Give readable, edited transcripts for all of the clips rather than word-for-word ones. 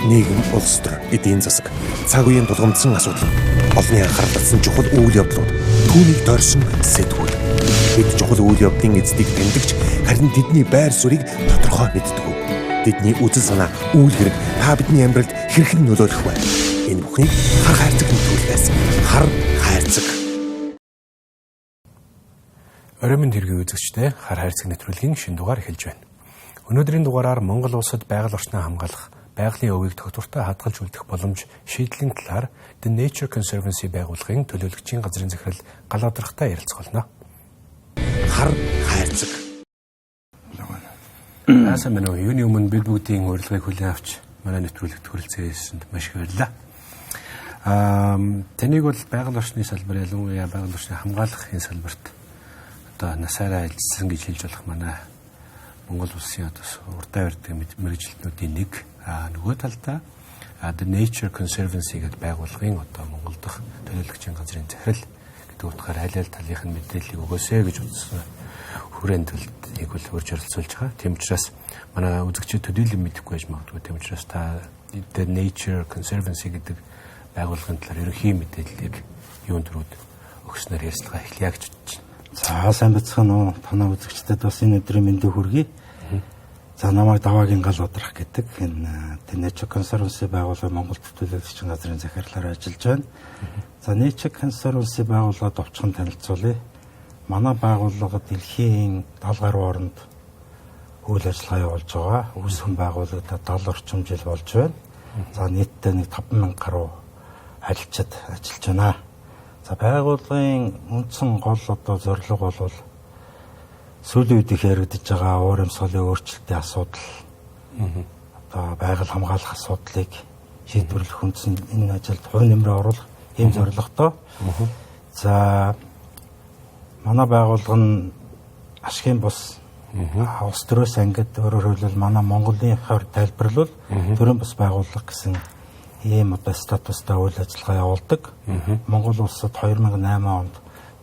нийгэм, улс төр, эдийн засаг, цаг үеийн тулгамдсан асуудал, олонний анхаарал татсан чухал үйл явдлууд, түүнийг дорсон сэтгүүл. Бид чухал үйл явдлын эздийг тэмдэгч, харин тэдний байр суурийг тодорхой мэддэг. Тэдний үзэл санаа, үйл хэрэг та бидний амьдралд хэрхэн нөлөөлөх вэ? Энэ бүхнийг хар хайрцаг нэвтрүүлгээс хар хайрцаг. Оройн хэргийн үзэгчтэй хар хайрцаг нэвтрүүлгийн шинэ дугаар эхэлж байна. Өнөөдрийн дугаараар Монгол улсад байгаль орчноо хамгаалах, байгалийн өвийг тогтвортой хадгалж үлдэх боломж шийдлийн талаар The Nature Conservancy байгууллагын төлөөлөгчийн газрын захирал Галаадрахтай ярилцах болно. Хар хайрцаг. Наасан мань юуны өмнө бид бүгдийн урилгыг хүлээн авч манай нэвтрүүлэгт хүрэлцээсэнд маш их баярлалаа. Таныг бол байгаль орчны салбар, ялангуяа байгаль орчныг хамгаалахын салбарт одоо насаараа ажилласан гэж хэлж болох манай Монгол улсын урдаа барьдаг мэргэжилтнүүдийн нэг. Нөгөө талдаа The Nature Conservancy гэдэг байгууллагын одоо Монгол дахь төлөөлөгчийн газрын захирал гэдэг утгаар аль талынх нь мэдээллийг өгөөсэй гэж утсан хүрээнд төлөвийг бол хурж оролцуулж байгаа. Тийм учраас манай үзэгчид төдийлөн мэдэхгүй байж магадгүй. Тийм учраас та The Nature Conservancy гэдэг байгууллагын талаар ерөнхий мэдээллийг юунд төрөд өгснээр ярьцлага эхлэе гэж бодож байна. За сайн бацхан уу, танай үзэгчдэд бас энэ өдрийн мэндийг хүргэе. За намайг Даваагийн Галаадрах гэдэг энэ The Nature Conservancy байгууллагын Монгол төлөөлөгчийн газрын захирлаар ажиллаж байна. За Nature Conservancy байгууллагад овчхон танилцуулъя. Манай байгууллага дэлхийн 70 гаруй орнд үйл ажиллагаа явуулж байгаа. Үүсгэн байгуулагдаад 70 орчим жил болж байна. За нийтдээ 5000 гаруй ажилчид ажиллаж байна. За байгууллагын үндсэн гол одоо зорилго бол сүүлийн үед их яригдж байгаа уур амьсгалын өөрчлөлтийн асуудал, одоо байгаль хамгаалах асуудлыг шийдвэрлэх үндсэн энэ ажилд хувь нэмрээ оруулах ийм зорилготой. За манай байгууллага нь ашигын бус улс төрөөс ангид өөрөөр хэлбэл манай Монголын хавар тайлбарлал төрийн бус байгууллага гэсэн ийм одоо статустай үйл ажиллагаа явуулдаг. Монгол улсад 2008 онд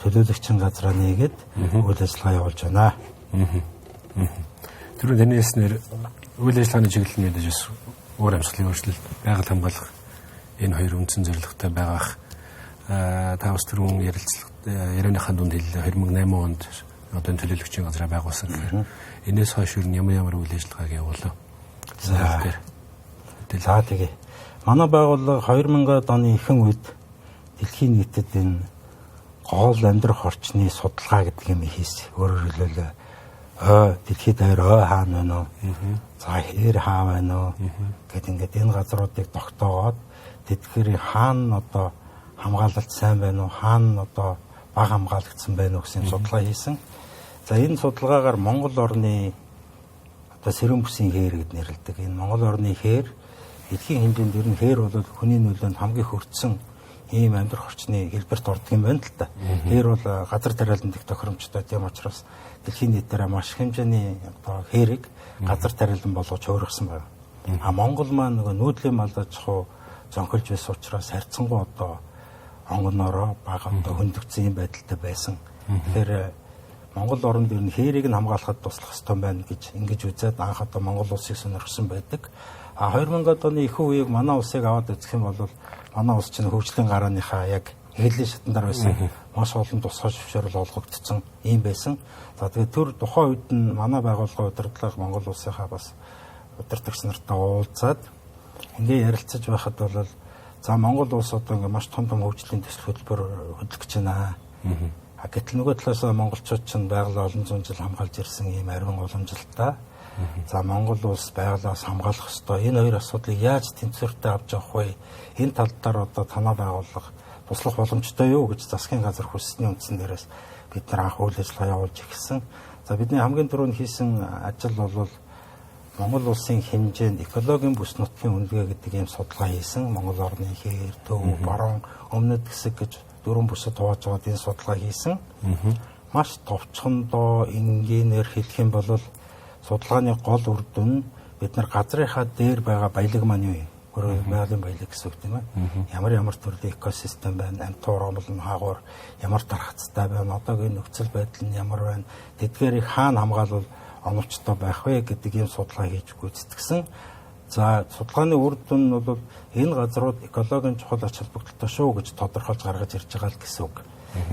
төлөөлөгчийн газраа нээгээд үйл ажиллагаа явуулж байна. Түрүүн таны хэлснээр үйл ажиллагааны чиглэл мэдээж бас уур амьсгалын өөрчлөлт, байгаль хамгаалах энэ хоёр үндсэн зорилготой байгаах. Та бас түрүүн ярианыхаа дунд хэллээ 2008 онд одоо төлөөлөгчийн газраа байгуулсан гэхээр энэс хойш ямар үйл ажиллагааг явуулав? За тэгээ. Манай байгууллага 2000-ад оны ихэнх үед дэлхийн нийтэд энэ гол амьдрах орчны судалгаа гэдэг юм хийсэн. Өөрөөр хэлбэл дэлхийд даяар хаана байна уу? За хээр хаа байна уу? Гэт ингээд энэ газруудыг тогтоогоод тэдгээр хаана одоо хамгаалалт сайн байна уу? Хаана одоо бага хамгаалагдсан байна уу гэсэн судалгаа хийсэн. За энэ судалгаагаар Монгол орны одоо сэрүүн бүсийн хээр гэд нэрлэдэг. Энэ Монгол орны хээр дэлхийн хэмжээнд ер нь хээр бол хүний нөлөөнд хамгийн хөрдсөн ийм амьдрах орчны хэлбэрт ордог юм байна л та. Хээр бол газар тариаланд их тохиромжтой. Тийм учраас дэлхийн нийтээр маш их хэмжээний одоо хэрэг газар тариалан болгож өөргөсөн байна. Монгол маань нөгөө нүүдлийн мал аж ахуй зөнхөлж байсан учраас харьцангуй одоо онгоноороо бага одоо хөндөгдсөн юм байдалтай байсан. Тэгэхээр Монгол оронд ер нь хэрийг нь хамгаалахад туслах ёстой байна гэж ингэж үзээд анх одоо Монгол улсыг сонирхсан байдаг. 2000-ад оны их үеийг манай улсыг аваад үзэх юм бол манай улс чинь хөгжлийн гарааныхаа яг эхлэлийн шатандар байсан маш олон тусгай зөвшөөрөл олгогдсон юм байсан. За тэгээд тэр тухайн үед нь манай байгууллагын удирдлага Монгол улсынхаа бас удирдагч нартай уулзаад ингээ ярилцаж байхад бол за Монгол улс одоо ингээ маш том хөгжлийн төсөл хөтөлбөр хөтлөж байна. Гэтэл нөгөө талаас монголчууд чинь байгаль олон зуун жил хамгаалж ирсэн ийм ариун уламжлалтай. За Монгол улс байгалаас хамгаалах ёстой. Энэ хоёр асуудлыг яаж тэнцвэртэй авч явах вэ? Энэ тал дээр одоо танай байгууллага туслах боломжтой юу гэж засгийн газар хүссний үндсэн дээрээс бид нар анх үйл ажиллагаа явуулж эхэлсэн. За бидний хамгийн түрүүнд хийсэн ажил бол Монгол улсын хэмжээнд экологийн бүс нутгийн үнэлгээ гэдэг ийм судалгаа хийсэн. Монгол орны хээр, төв, баруун, өмнөд хэсэг гэж дөрвөн бүсэд хувааж байгаа энэ судалгаа хийсэн. Маш товчхондоо энгийнээр хэлэх юм бол судалгааны гол үр дүн бид нар газрынхаа дээр байгаа баялаг маань юу юм? Өөрөөр байгалийн баялаг гэсэн үг тийм ээ. Ямар төрлийн экосистем байна, амьд туурмал нь хаагур, ямар тархацтай байна, одоогийн нөхцөл байдал нь ямар байна, тэдгээрийг хаана хамгаалвал оновчтой байх вэ гэдэг ийм судалгаа хийж гүйцэтгсэн. За судалгааны үр дүн нь бол энэ газрууд экологийн чухал ач холбогдолтой шүү гэж тодорхойлж гаргаж ирж байгаа л гэсэн үг.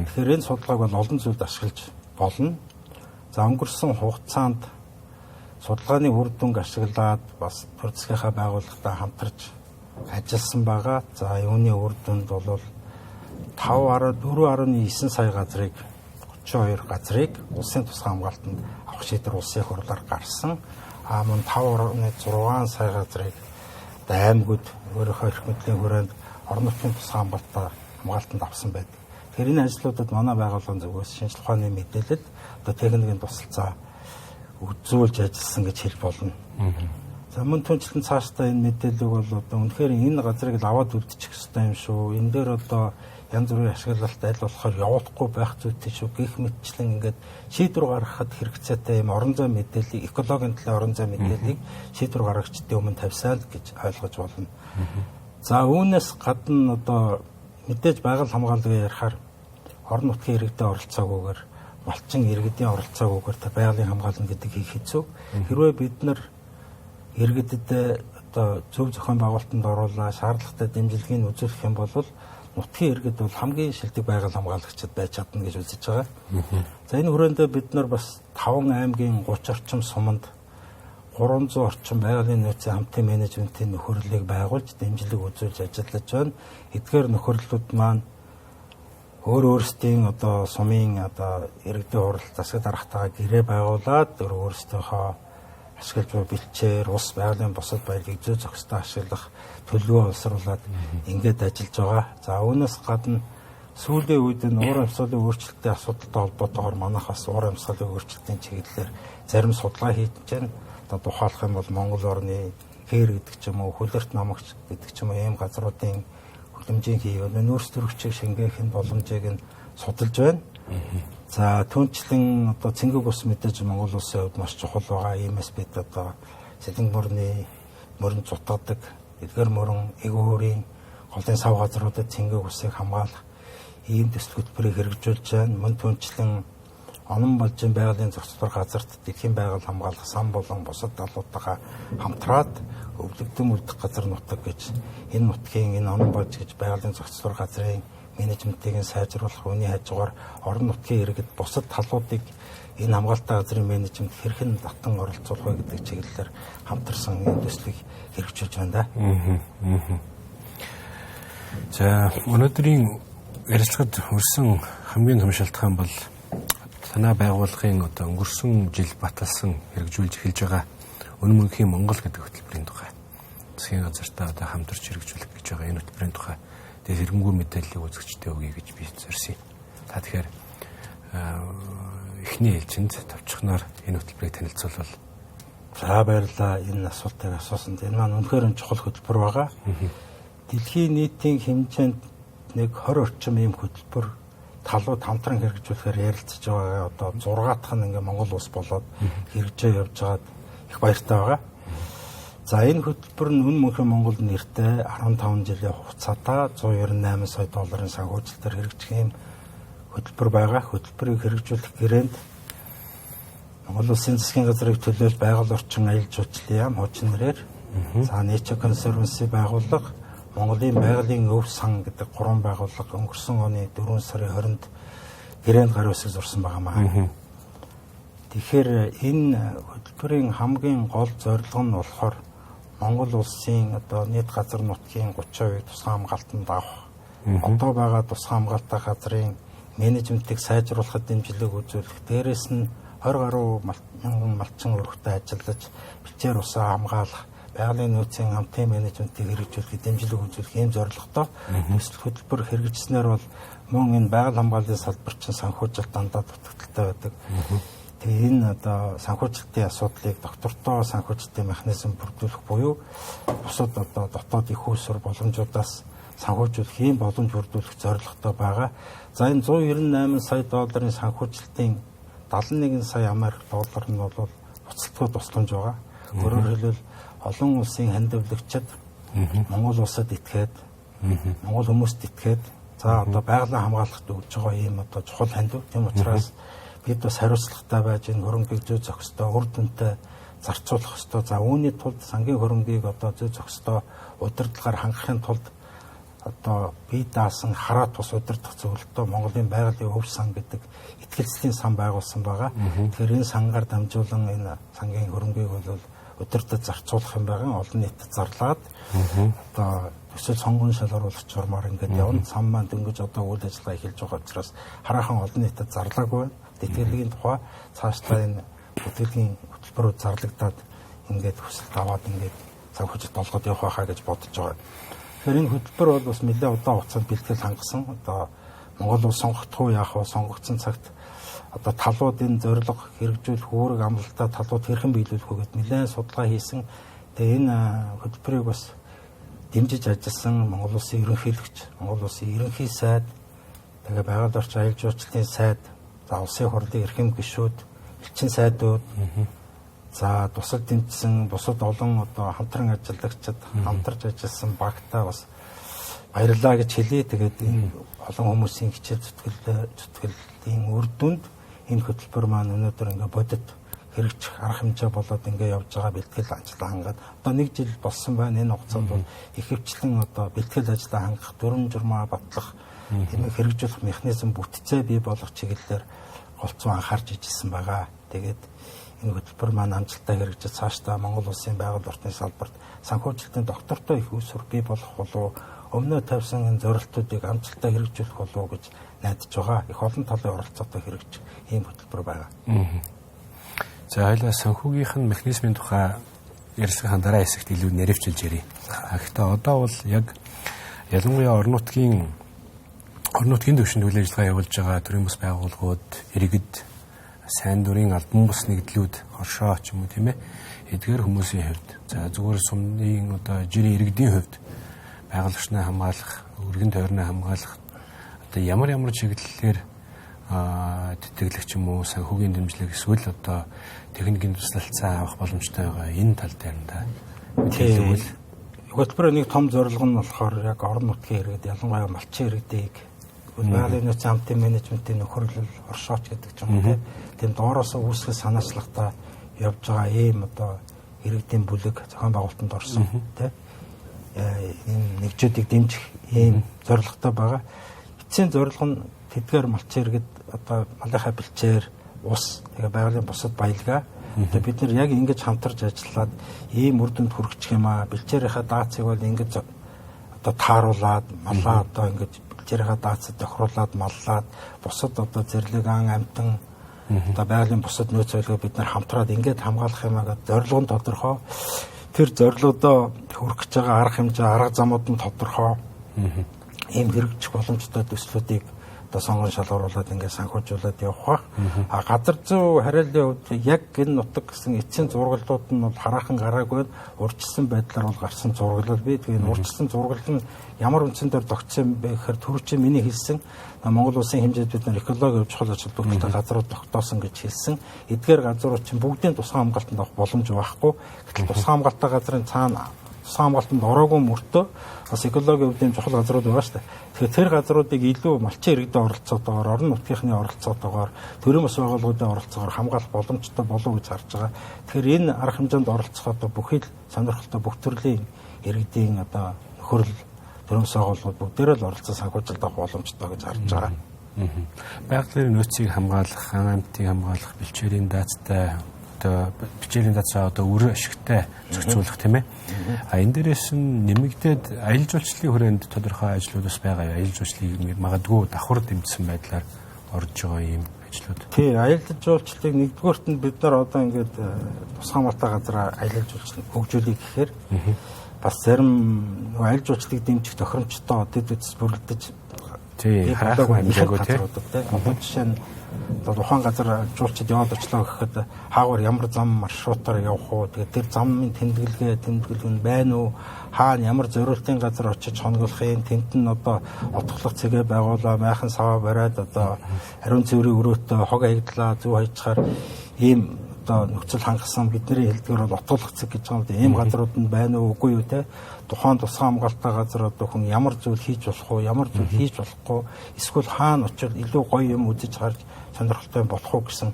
Тэгэхээр энэ судалгааг бол олон зүйлд ашиглаж болно. За өнгөрсөн хугацаанд судалгааны үр дүнг ашиглаад бас төр засгийнхаа байгууллагатай хамтарч ажилласан байгаа. За юуны үр дүнд бол 4.9 сая газрыг 32 газрыг улсын тусгай хамгаалтанд авах шийдвэр улсын хурлаар гарсан. Мөн 5.6 сая газрыг аймагуд өөрийнхөө эрх мэдлийн хүрээнд орон нутгийн тусгай хамгаалтанд авсан байдаг. Тэгэхээр энэ ажлуудад манай байгууллагын зүгээс шинжилгээ ухааны мэдээлэл техникийн тусалцаа үзүүлж ажилласан гэж хэлж болно. За мөн түнчлэн цаашдаа энэ мэдээллийг бол үнэхээр энэ газрыг л аваад үлдчих ёстой юм шүү. Энэ дээр янз бүрийн ашиглалт аль болохоор явуулахгүй байх зүйтэй шүү. Гэх мэтчлэн ингээд шийдвэр гаргахад хэрэгцээтэй юм орон зай мэдээллийг, экологийн талын орон зай мэдээллийг шийдвэр гаргагчдын өмнө тавьсан гэж ойлгож болно. За үүнээс гадна мэдээж байгаль хамгааллыг ярихаар орон нутгийн иргэдэд оролцоогүйгээр, малчин иргэдийн оролцоогүйгээр байгалийн хамгаална гэдэг хийх хэцүү. Хэрвээ бид нар иргэдэд зөв зохион байгуулалтанд оруулаад шаардлагатай дэмжлэгийг үзүүлэх юм бол нутгийн иргэд бол хамгийн шилдэг байгаль хамгаалагчид байж чадна гэж үзэж байгаа. За энэ хүрээндээ бид нар бас 5 аймгийн 30 орчим суманд 300 орчим байгалийн нөөцийн хамтын менежментийн нөхөрлөлийг байгуулж дэмжлэг үзүүлж ажиллаж байна. Эдгээр нөхөрлөлүүд маань өөрсдийн сумын иргэдийн хурал засаг даргатайгаа гэрээ байгуулад өөрсдийнхөө ашиглаж буй бэлчээр ус байгалийн бусад баялагийг зүй зохистой ашиглах төлөвөө олсруулад ингээд ажиллаж байгаа. За үүнээс гадна сүүлийн үед энэ уур амьсгалын өөрчлөлттэй асуудалтай холбоотойгоор манайхаас уур амьсгалын өөрчлөлтийн чиглэлээр зарим судалгаа хийж байна. Тухайлах юм бол Монгол орны хээр гэдэг ч юм уу, хүлэрт намагч гэдэг ч юм уу ийм газруудын хөдөлмжийн хийв нөөц төрөгчийг шингээх энэ боломжийг нь судалж байна. За түнчлэн цэнгэг ус мэдээж Монгол улсын хувьд маш чухал байгаа. Иймээс бид Сэлэнг мөрөн зутгадаг, эдгээр мөрөн эгөөрийн голын сав газруудад цэнгэг усыг хамгаалах ийм төсөл хөтөлбөрийг хэрэгжүүлж байна. Мөн түнчлэн онон болжин байгалийн зохицуулах газарт дэлхийн байгаль хамгаалах сан болон бусад далуудтайгаа хамтраад өвлөгдөн үлдэх газар нутаг гэж энэ нутгийн энэ онон болж гэж байгалийн зохицуулах газрын менежментийг сайжруулах үүний хажуугаар орон нутгийн иргэд бусад талуудыг энэ хамгаалалттай газрын менежмент хэрхэн татан оролцуулах вэ гэдэг чиглэлээр хамтарсан энэ төслийг хэрэгжүүлж байна да. За өнөөдрийн ярилцлагад хүрсэн хамгийн том шалтгаан бол санаа байгууллагын өнгөрсөн жил баталсан хэрэгжүүлж эхэлж байгаа Үнэн мөнхийн Монгол гэдэг хөтөлбөрийн тухай засгийн газартаа хамтарч хэрэгжүүлэх гэж байгаа энэ хөтөлбөрийн тухай тэгээд хэрэггүй мэдээллийг үзэгчдэд өгье гэж би зорьсон. Та тэгэхээр эхний ээлжинд товчхоноор энэ хөтөлбөрийг танилцуулбал. За баярлалаа. Энэ асуултыг асуусанд энэ маань үнэхээр чухал хөтөлбөр байгаа. Дэлхийн нийтийн хэмжээнд нэг 20 орчим ийм хөтөлбөр талууд хамтран хэрэгжүүлэхээр ярилцж байгаа. 6 дахь нь ингээ Монгол улс болоод хэрэгжиж явж байгаад их баяртай байгаа. За энэ хөтөлбөр нь Үнэн мөнхийн Монгол нэртэй 15 жилийн хугацаатай 198 сая долларын санхүүжилтээр хэрэгжих юм хөтөлбөр байгаа. Хөтөлбөрийг хэрэгжүүлэх гэрээнд Монгол Улсын засгийн газрыг төлөөлж байгаль орчин аялал жуулчлалын яам хуучин нэрээр за Nature Conservancy байгууллага, Монголын байгалийн өв сан гэдэг 3 байгууллага өнгөрсөн оны 4 сарын 20-нд гэрээнд гар үсэг зурсан байнамаа. Тэгэхээр энэ хөтөлбөрийн хамгийн гол зорилго нь болохоор Монгол улсын нийт газар нутгийн 30% тусгай хамгаалтанд авах, одоо байгаа тусгай хамгаалалттай газрын менежментийг сайжруулахад дэмжлэг үзүүлэх, дээрээс нь 20 гаруй мянган малчин өргөтэй ажиллаж бичээр усаа хамгаалах, байгалийн нөөцийн хамтын менежментийг хэрэгжүүлэхэд дэмжлэг үзүүлэх ийм зорилготой төсөл хөтөлбөр хэрэгжснээр бол мөн энэ байгаль хамгааллын салбарчин санхүүжилт дандаа дутагдaltaй байдаг. Тэгээ энэ санхүүжилтийн асуудлыг доктортой санхүүжилтийн механизм бүрдүүлэх буюу бусад дотоод их усүр боломжуудаас санхүүжүүлэх ийм боломж бүрдүүлэх зорилготой байгаа. За энэ 198 сая долларын санхүүжилтийн 71 сая Америк доллар нь бол буцалтгүй тусламж байгаа. Өөрөөр хэлбэл олон улсын хандивлагчид Монгол улсад итгээд, Монгол хүмүүст итгээд за байгалийн хамгаалалт өгж байгаа ийм чухал хандив. Тийм учраас бид бас хариуцлагатай байж энэ хөрөнгөийг зүй зохистой, үр дүнтэй зарцуулах ёстой. За үүний тулд сангийн хөрөнгийг одоо зүй зохистой удирдлагаар хангахын тулд одоо бие даасан хараа тус удирдах зөвлөлтөө Монголын байгалийн өв сан гэдэг итгэлцлийн сан байгуулсан байгаа. Тэгэхээр энэ сангаар дамжуулан энэ сангийн хөрөнгийг бол удирдах зарцуулах юм байгаа. Олон нийтэд зарлаад одоо төсөл сонгон шалгаруулах журмаар ингээд явна. Сан маань дөнгөж одоо үйл ажиллагаа эхэлж байгаа учраас хараахан олон нийтэд зарлаагүй байна. Тэтгэлгийн тухай цаашдаа энэ хөтөлбөрийн хөтөлбөрөөр зарлагдаад ингээд хүсэлт аваад ингээд санхүүжилт болгоод явах байхаа гэж бодож байгаа. Тэгэхээр энэ хөтөлбөр бол бас нэлээд удаан хугацаанд бэлтгэл хангасан. Одоо Монгол улс сонгогдох уу яах вэ? Сонгогдсон цагт одоо талууд энэ зорилго хэрэгжүүлэх үүрэг амлалтаа талууд хэрхэн биелүүлэх вэ гэдээ нэлээд судалгаа хийсэн. Тэгээ энэ хөтөлбөрийг бас дэмжиж ажилласан Монгол улсын ерөнхийлөгч, Монгол улсын ерөнхий сайд, тэгээ байгаль орчин аюул жуулчлалын сайд, за улсын хурлын эрхэм гишүүд, элчин сайдууд, за тусад дэмжсэн бусад олон одоо хамтран ажиллагчид, хамтарч ажилласан багтаа бас баярлалаа гэж хэлье. Тэгээд энэ олон хүмүүсийн хичээл зүтгэлтийн үр дүнд энэ хөтөлбөр маань өнөөдөр ингээ бодит хэрэгжих арга хэмжээ болоод ингээ явж байгаа бэлтгэл ажлаа хангаад одоо 1 жил болсон байна. Энэ хугацаанд бол их хвчлэн одоо бэлтгэл ажлаа хангах, дүрм журмаа батлах, энэ хэрэгжүүлэх механизм бүтцээ бий болгох чиглэлээр голцоо анхаарч ижилсэн байгаа. Тэгээд энэ хөтөлбөр маань амжилттай хэрэгжиж цаашдаа Монгол улсын байгаль орчны салбарт санхүүжилтийн доктортой их усүр бий болох болов өмнө тавьсан энэ зорилтуудыг амжилттай хэрэгжүүлэх болов гэж найдаж байгаа. Их олон талын оролцоотой хэрэгжих ийм хөтөлбөр байгаа. За хоёлаа санхүүгийнх нь механизмын тухай ярилцлагын дараа хэсэгт илүү нэрвчилж ярив. Гэхдээ одоо бол яг ялангуяа орон нутгийн төвшөнд үйл ажиллагаа явуулж байгаа төрийн бас байгууллагууд, иргэд, сайн дурын албан бус нэгдлүүд, оршоо ч юм уу тийм ээ, эдгээр хүмүүсийн хувьд, за зүгээр сумны одоо жирийн иргэдийн хувьд байгаль орчныг хамгаалах, өргөн тойрноо хамгаалах одоо ямар чиглэлээр тэтгэлэг ч юм уу санхүүгийн дэмжлэг эсвэл одоо техникийн туслалцаа авах боломжтой байгаа энэ тал дээр нь да. Тэгвэл хөтөлбөрийн нэг том зорилго нь болохоор яг орон нутгийн иргэд, ялангуяа малчин иргэдийг байгалийн нөөцийн хамтын менежментийн нөхөрлөл, оршооч гэдэг ч юм уу тийм доороос үүсгэх санаачлагтай явж байгаа ийм одоо иргэдийн бүлэг зохион байгуулалтанд орсон тийм энэ нэгжүүдийг дэмжих ийм зорилготой байгаа. Эцсийн зорилго нь тэдгээр малчин иргэд одоо малынхаа бэлчээр ус тэгээ байгалийн бусад баялгаа одоо бид нар яг ингэж хамтарч ажиллаад ийм үр дүнд хүрэх юм аа. Бэлчээрийнхаа даацыг бол ингэж одоо тааруулаад малаа одоо ингэж бэлчээрийнхаа даацад тохируулаад маллаад бусад одоо зэрлэг амтан одоо байгалийн бусад нөөц байлгаа бид нар хамтраад ингэж хамгаалах юм аа гэдэг зорилго нь тодорхой. Тэр зорилгодоо хүрэх гэж байгаа арга хэмжээ, арга замууд нь тодорхой. Ийм хэрэгжих боломжтой төслүүдийг одоо сонгон шалгаруулад ингээд санхүүжуулаад явах ба. Газар зүй хариаллын хувьд яг энэ нутаг гэсэн эцсийн зургалууд нь бол хараахан гараагүй урьдчилсан байдлаар бол гарсан зурглал бий. Тэгээд урьдчилсан зургал нь ямар үндсэн дээр тогтсон бэ гэхээр түрүүчийн миний хэлсэн Монгол улсын хэмжээнд бид нар экологийн чухал ажил бүрэлдэхүүн газрууд тогтоосон гэж хэлсэн. Эдгээр газрууд чинь бүгдийн тусгай хамгаалтанд авах боломж байхгүй. Гэтэл тусгай хамгаалалтаа газрын цаана тусгай хамгаалтанд ороогүй мөртөө бас экологийн өвлийн чухал газрууд байгаа шүү дээ. Тэгэхээр тэр газруудыг илүү малчин иргэдийн оролцоотойгоор, орон нутгийнхны оролцоотойгоор, төрийн бас байгууллагуудын оролцоогоор хамгаалах боломжтой болов гэж харж байгаа. Тэгэхээр энэ арга хэмжээнд оролцох одоо бүхий л сонирхолтой бүх төрлийн иргэдийн одоо нөхөрлөл төрийн бас байгууллагууд бүгдээрээ л оролцсон санхүүжилт авах боломжтой гэж харж байгаа. Байгалийн нөөцийг хамгаалах, амтыг хамгаалах, бэлчээрийн даацтай одоо бичээрийн даацаа одоо үр ашигтай зохицуулах тийм ээ. Энэ дээрээс нь нэмэгдээд аялал жуулчлалын хүрээнд тодорхой ажлууд бас байгаа. Аялал жуулчлалыг магадгүй давхар дэмжсэн байдлаар орж байгаа юм ажлууд. Тий, аялал жуулчлалыг нэгдүгээрт нь бид нар одоо ингээд тусгай хамгаалалтаа газраа аялал жуулчлал хөгжүүлэх гэхээр бас зарим аялал жуулчлалыг дэмжих тохиромжтой дэд үтс бүрэлдэж тий хараахан хэмжээгүй тий. Одоо жишээ нь одоо ухаан газар жуулчид яваад очлоо гэхэд хаагур ямар зам маршрутаар явах уу, тэгээд тэр замын тэмдэглэл нь байна уу, хаана ямар зориултын газар очиж хоногдохын, тент нь одоо отголох цэгээ байгуулаа, майхан саваа бариад одоо ариун цэврийн өрөөтэй хог аягдлаа зөв хайчаар ийм одоо нөхцөл хангасан бидний хэлдгээр бол отголох цэг гэж байгаа юм. Ийм газрууд нь байна уу үгүй юу те. Тухайн тусгай хамгаалалтаа газар одоо хүн ямар зүйл хийж болох уу, ямар зүйл хийж болохгүй, эсвэл хаана очиж илүү гоё юм үзэж харж сонирхолтой болох уу гэсэн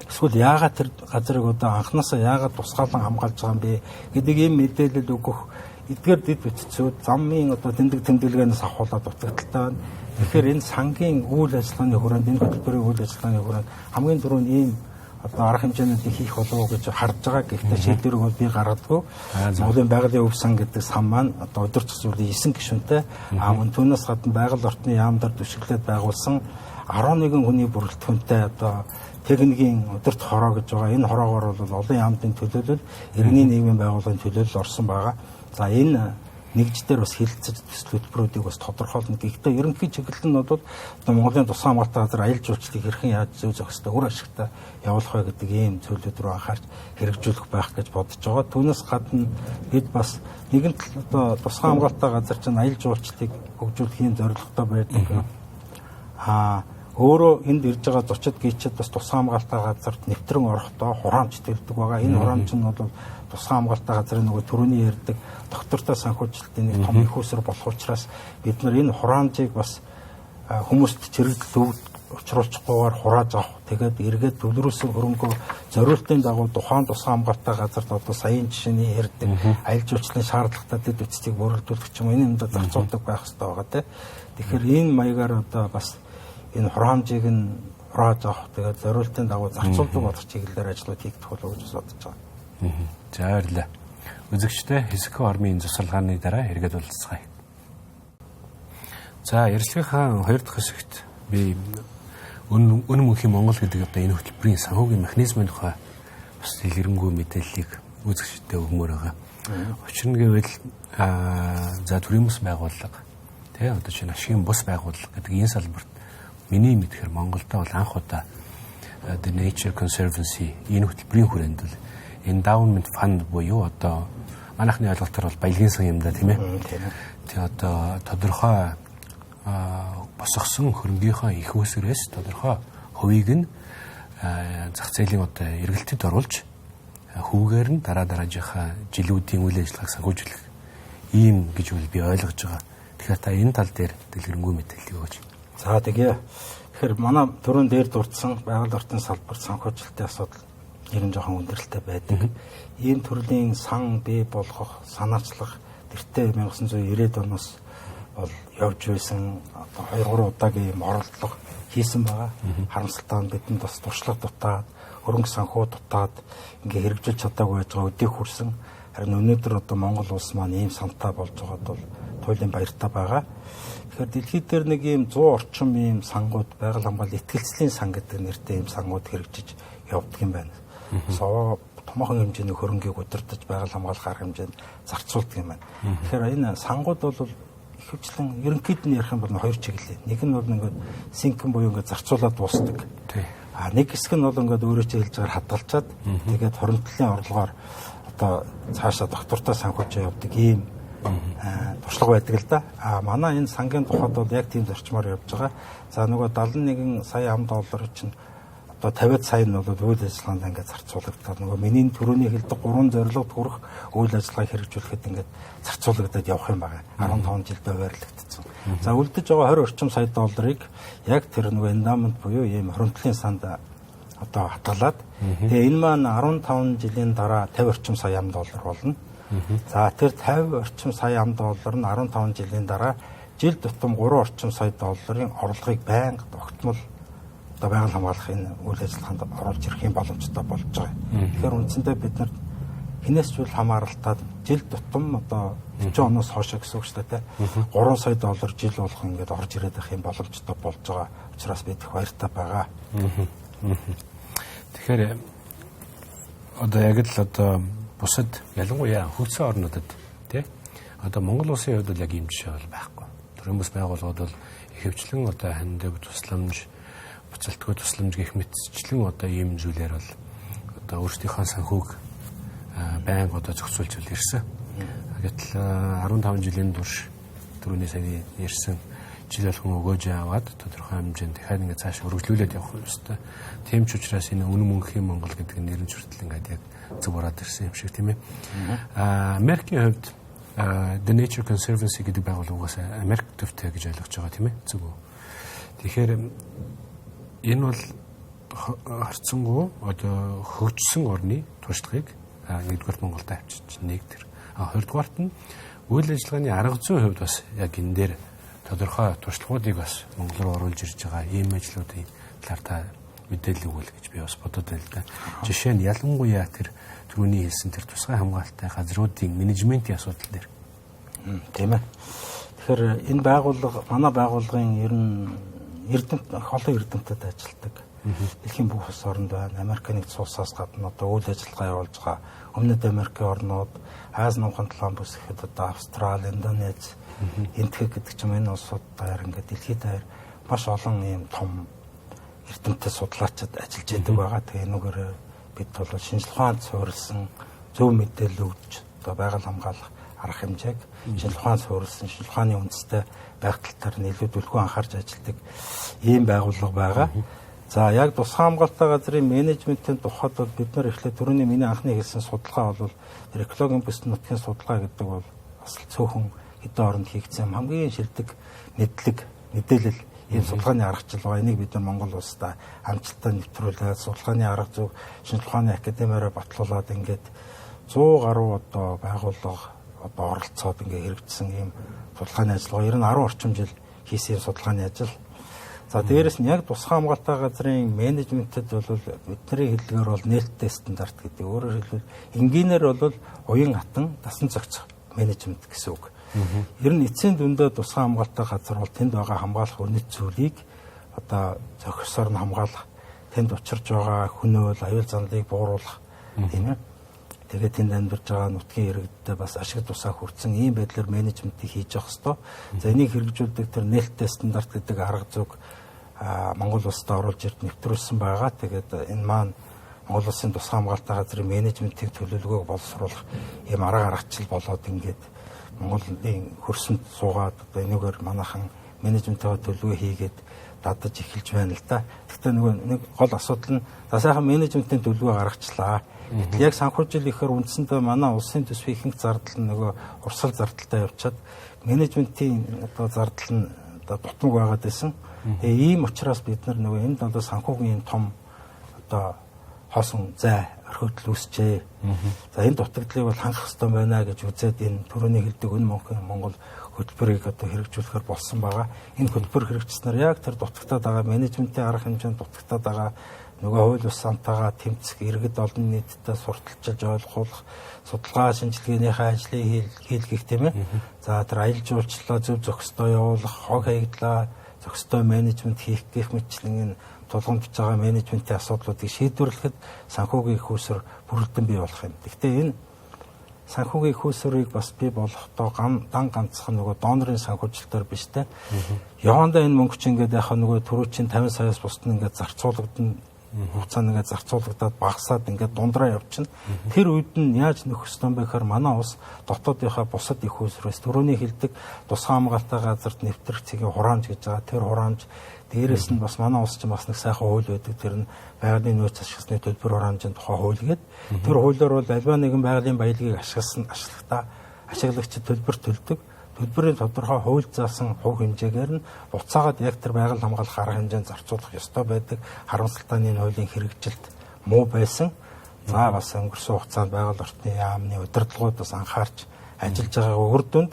Эсвэл яагаад тэр газрыг одоо анханасаа яагаад тусгаалan хамгаалж байгаа юм бэ гэдэг ийм мэдээлэл өгөх эдгээр дэд бүтцүүд замын одоо тэмдэг тэмдэглэгээнээс авахуулаад дутагдaltaй байна. Тэгэхээр энэ сангийн үйл ажиллагааны хүрээнд энэ хөтөлбөрийн үйл ажиллагааны хүрээнд хамгийн түрүүнд ийм одоо арга хэмжээнүүдийг хийх болов уу гэж харж байгаа. Гэхдээ шийдвэрийг бол би гаргадаггүй. Монголын байгалийн өв сан гэдэг сан маань одоо удирдах зүйлийн 9 гишүүнтэй мөн түүнээс гадна байгаль орчны яамдаар төшөглөөд байгуулсан 11 хүний бүрэлдэхүүнтэй одоо техникийн удирдах хороо гэж байгаа. Энэ хороогоор бол олон яамдын төлөөлөл, иргэний нийгмийн байгууллагын төлөөлөл орсон байгаа. За энэ нэгждэр бас хилцэж төсөл хөтөлбөрүүдийг бас тодорхойлно. Гэхдээ ерөнхий чиглэл нь бол одоо Монголын тусгай хамгаалалтын газар аялал жуулчлалыг хэрхэн яаж зөв зохистой үр ашигтай явуулах вэ гэдэг ийм зүйлүүд рүү анхаарч хэрэгжүүлэх байх гэж бодож байгаа. Түүнээс гадна бид бас нэгэн одоо тусгай хамгаалалтын газар чинь аялал жуулчлалыг хөгжүүлэхийн зорилготой байдаг. Өөрөө энд ирж байгаа зочид гүйчид бас тусгай хамгаалалтын газарт нэвтрэн орохдоо хураамж төлдөг байгаа. Энэ хураамж нь бол тусгай хамгаалалтын газрын нөгөө түрүүний ярьдаг доктортой санхүүжилтийн нэг том их усэр болох учраас бид нар энэ хураамжийг бас хүмүүст чирэгдэл учруулчихгүйгээр хурааж авах. Тэгээд эргээд төлрөөсөн хөрөнгөө зориултын дагуу тухайн тусгай хамгаалалтын газарт одоо саяын жишээний ярьдаг аялал жуулчлалын шаардлагатай дэд үтцийг бүрэлдүүлэх юм энэ юмд зарцуулдаг байх хэрэгтэй байгаа тийм. Тэгэхээр энэ маягаар одоо бас энэ хураамжийг нь хурааж авах тэгээд зориултын дагуу зарцуулдаг болох чиглэлээр ажлууд хийгдэх болов уу гэж бодож байгаа. За баярлалаа. Үзэгчдээ Хэсэгхэн ормын засварлагын дараа эргээд уулзцгаая. За ярилцлагынхаа 2 дахь хэсэгт би үнэн мөнхийн Монгол гэдэг одоо энэ хөтөлбөрийн санхүүгийн механизмын тухай бас дэлгэрэнгүй мэдээллийг үзэгчдээ өгмөр байгаа. Учир нь гэвэл за төрийн бус байгууллага тий одоо чинь ашигын бус байгууллага гэдэг энэ салбарт миний мэдхээр Монголдо бол анх удаа The Nature Conservancy энэ хөтөлбөрийн хүрээнд бол endowment fund буюу одоо манайхны ойлголтоор бол баялагын сан юм да тийм ээ. Тэгээ одоо тодорхой босгосон хөрөнгийнхөө их усрээс тодорхой хувийг нь зах зээлийн одоо эргэлтэд оруулж хүүгээр нь дараагийнхаа жилүүдийн үйл ажиллагааг санхүүжүүлэх ийм гэж би ойлгож байгаа. Тэгэхээр та энэ тал дээр дэлгэрэнгүй мэдээлэл өгөөч. За тэгэхээр манай түрүүн дээр дурдсан байгаль орчны салбарт санхүүжилтийн асуудал ер нь жоохон өндөрлөлтэй байдаг. Ийм төрлийн сан бий болгох, санаачлах тэртээ 1990-ад оноос бол явж байсан одоо 2-3 удаагийн ийм оролдлого хийсэн байгаа. Харамсалтай нь бидэнд бас туршлага дутаад, хөрөнгө санхүү дутаад ингээ хэрэгжүүлж чадаагүй байж байгаа өдөө хүрсэн. Харин өнөөдөр одоо Монгол улс маань ийм сантай болж байгаад бол туйлын баяртай байгаа. Тэгэхээр дэлхийд дээр нэг ийм 100 орчим ийм сангууд, байгаль хамгааллын итгэлцлийн сан гэдэг нэртэй ийм сангууд хэрэгжиж явдаг юм байна. Соо томоохон хэмжээний хөрөнгийг удирдах байгаль хамгаалах арга хэмжээнд зарцуулдаг юм байна. Тэгэхээр энэ сангууд бол ихэвчлэн ерөнхийд нь ярих юм бол 2 чиглэлээ. Нэг нь бол ингээд синхэн буюу ингээд зарцуулаад дуусдаг. Нэг хэсэг нь бол ингээд өөрөө ч хэлж байгаа хадгалчаад тэгээд хоримтлын орлогоор одоо цаашаа доктортой санхүүж явдаг ийм туршлага байдаг л да. Манай энэ сангийн тухайд бол яг тийм зарчмаар явж байгаа. За нөгөө 71 сая $50 чинь одоо 50 сая нь бол үйл ажиллагаанд ингээд зарцуулагдаад нөгөө миний түрүүний хэлдэг 3 зорилгод хүрэх үйл ажиллагааг хэрэгжүүлэхэд ингээд зарцуулагдаад явах юм байна. 15 жилдээ байрлагдсан. За үлдэж байгаа 20 орчим сая $ыг яг тэр нөгөө endowment буюу ийм хоримтлын санд одоо хатгалаад тэгээ энэ маань 15 жилийн дараа 50 орчим сая $50 болно. За тэр 50 орчим сая $50 нь 15 жилийн дараа жил тутам 3 орчим сая $-ын орлогыг байнга тогтмол одоо байгаль хамгаалах энэ үйл ажиллагаанд оруулж ирэх юм боломжтой болж байгаа. Тэгэхээр үндсэндээ бид нар хинээс ч үл хамааралтаад жил тутам одоо 40 оноос хойш гэсэн үг шүү дээ. $3 сая жил болгон ингээд орж ирээд байх юм боломжтой болж байгаа. Учираас бид их баяртай байгаа. Тэгэхээр одоо яг л одоо бусад ялангуяа хөгжсөн орнуудад тий одоо Монгол улсын хувьд яг ийм жишээ бол байхгүй. Төрийн бус байгууллагууд бол ихэвчлэн одоо хандаг тусламж буцалтгүй тусламж гэх мэтчлэн одоо ийм зүйлээр бол одоо өөрсдийнхөө санхүүг байнга одоо зохицуулж ирсэн. Гэтэл 15 жилийн турш түрүүний сая ярьсан жил болгон өгөөж аваад тодорхой хэмжээнд дахиад ингээд цааш хөрвүүлээд явах ёстой. Тийм ч учраас энэ үнэн мөнхийн Монгол гэдэг нэрэн хүртэл ингээд яг зөв ороод ирсэн юм шиг тийм ээ. Америкийн хувьд The Nature Conservancy гэдэг байгууллагаас Америк төвтэй гэж ойлгож байгаа тийм ээ. Зөв үү. Тэгэхээр энэ бол харцсангуу одоо хөгжсөн орны туршлагыг нэгдүгээр Монголд авчиж нэг тэр. Хоёрдугаарт нь үйл ажиллагааны арга зүйн хувьд бас яг энэ дээр тодорхой туршлагуудыг бас Монгол руу оруулж ирж байгаа ийм ажлуудын талаар та мэдээлэл өгвөл гэж би бас бодод байна л да. Жишээ нь ялангуяа тэр түрүүний хэлсэн тэр тусгай хамгаалалттай газруудын менежментийн асуудал дээр. Тийм ээ. Тэгэхээр энэ байгууллага манай байгууллагын ер нь олон эрдэмтэд ажилладаг. Дэлхийн бүх улс орнд байна. Америк нэгдсэн улсаас гадна одоо үйл ажиллагаа явуулж байгаа Өмнөд Америкийн орнууд, Ази нухан талаан бүс гэхэд одоо Австрали, Индонез, Энтхэг гэдэг ч юм энэ улсууд даяар ингээд дэлхийд даяар маш олон ийм том эрдэмтэд судлаачид ажиллаж байдаг байгаа. Тэгээ энэгээр бид бол шинжлэх ухаанд суурилсан зөв мэдээлэл өгч одоо байгаль хамгаалах арга хэмжээг шинжлэх ухаанд суурилсан шинжлэх ухааны үндэстэй байгаль талаар нь илүү түлхүү анхаарч ажилладаг ийм байгууллага байгаа. За яг тусгай хамгаалалттай газрын менежментийн тухайд бол бид нар эхлээд түрүүний миний анхны хэлсэн судалгаа бол экологийн бүс нутгийн судалгаа гэдэг бол бас цөөхөн хэдэн оронд хийгдсэн хамгийн шилдэг мэдээлэл ийм судалгааны аргачлал байгаа. Энийг бид нар Монгол улстай амжилттай нэвтрүүлээд судалгааны арга зүй шинжлэх ухааны академиараа батлуулаад ингээд 100 гаруй одоо байгууллага одоо оролцоод ингээд хэрэгжсэн ийм судалгааны ажиллагаа 90 орчим жил хийсэн судалгааны ажил. За дээрэс нь яг тусгай хамгаалалттай газрын менежментэд бол бидний хэллэгээр бол нээлттэй стандарт гэдэг. Өөрөөр хэлбэл энгийнээр бол уян хатан дасан зохицох менежмент гэсэн үг. Ер нь эцсийн дүндээ тусгай хамгаалалттай газар бол тэнд байгаа хамгаалах үнэт зүйлийг одоо зохисоор нь хамгаалах, тэнд учирч байгаа хөнөөл, аюул занлыг бууруулах тийм ээ. Тэгээд тэнд амьдарч байгаа нутгийн иргэдтэй бас ашиг тусаа хүртсэн ийм байдлаар менежментийг хийж явах ёстой. За энийг хэрэгжүүлдэг тэр нээлттэй стандарт гэдэг арга зүйг Монгол улсад оруулж ирд нэвтрүүлсэн байгаа. Тэгээд энэ маань Монгол улсын тусгай хамгаалалттай газрын менежментийн төлөвлөгөөг боловсруулах ийм арга аргачлал болоод ингээд Монголын хөрсөнд суугаад одоо энэгээр манайхан менежментийн төлөвлөгөө хийгээд дадаж эхэлж байна л да. Гэхдээ нэг гол асуудал нь за сайхан менежментийн төлөвлөгөө гаргачлаа. Гэтэл яг санхүүжил ихээр үндсэндээ манай улсын төсвийн ихэнх зардал нь нөгөө урсгал зардалтай явчаад менежментийн одоо зардал нь одоо дутмаг байгаад байсан. Тэгээ ийм учраас бид нар нөгөө энд одоо санхүүгийн том одоо хоосон зай орхигдол үүсчээ. За энэ дутагдлыг бол хангах хэрэгтэй байна гэж үзээд энэ түрүүний хэлдэг өн Монгол хөтөлбөрийг одоо хэрэгжүүлэхээр болсон байгаа. Энэ хөтөлбөр хэрэгжснээр яг тэр дутагтаад байгаа менежментийн арга хэмжээнд дутагтаад байгаа нөгөө хууль бус сантайгаа тэмцэх, иргэд олон нийтэд сурталчилж ойлгуулах, судалгаа шинжилгээнийхээ ажлыг хийлгэх тийм ээ. За тэр аялал жуулчлалаа зөв зохистой явуулах, хог хаягдлаа зохистой менежмент хийх гэх мэтлэн энэ тулгамдж байгаа менежментийн асуудлуудыг шийдвэрлэхэд санхүүгийн их уср бүрэлдэн бий болох юм. Гэхдээ энэ санхүүгийн их усрыг бас бий болохдоо ганцхан нөгөө донорын санхүүжилтээр биш те. Явандаа энэ мөнгө чинь ингээд яхаа нөгөө түрүүчийн 50 саяас бусд нь ингээд зарцуулагдана хугацаанд ингээд зарцуулагдаад багасаад ингээд дундраа явчихна. Тэр үед нь яаж нөхөх ёстой бэ гэхээр манай улс дотоодынхаа бусад их усрээс түрүүний хэлдэг тусгай хамгаалалттай газарт нэвтрэх цэгийн хураамж гэж байгаа. Тэр хураамж дээрээс нь бас манай улс чинь бас нэг сайхан хууль байдаг. Тэр нь байгалийн нөөц ашигласны төлбөр хураамжийн тухай хууль гэдэг. Тэр хуулиар бол альва нэгэн байгалийн баялагийг ашиглагчид төлбөр төлдөг. Төлбөрийн тодорхой хууль заасан хувь хэмжээгээр нь буцаагаад яг тэр байгаль хамгаалах арга хэмжээнд зарцуулах ёстой байдаг. Харамсалтай нь хуулийн хэрэгжилт муу байсан. За бас өнгөрсөн хугацаанд байгаль орчны яамны удирдлагуудаас анхаарч ажиллаж байгаа үр дүнд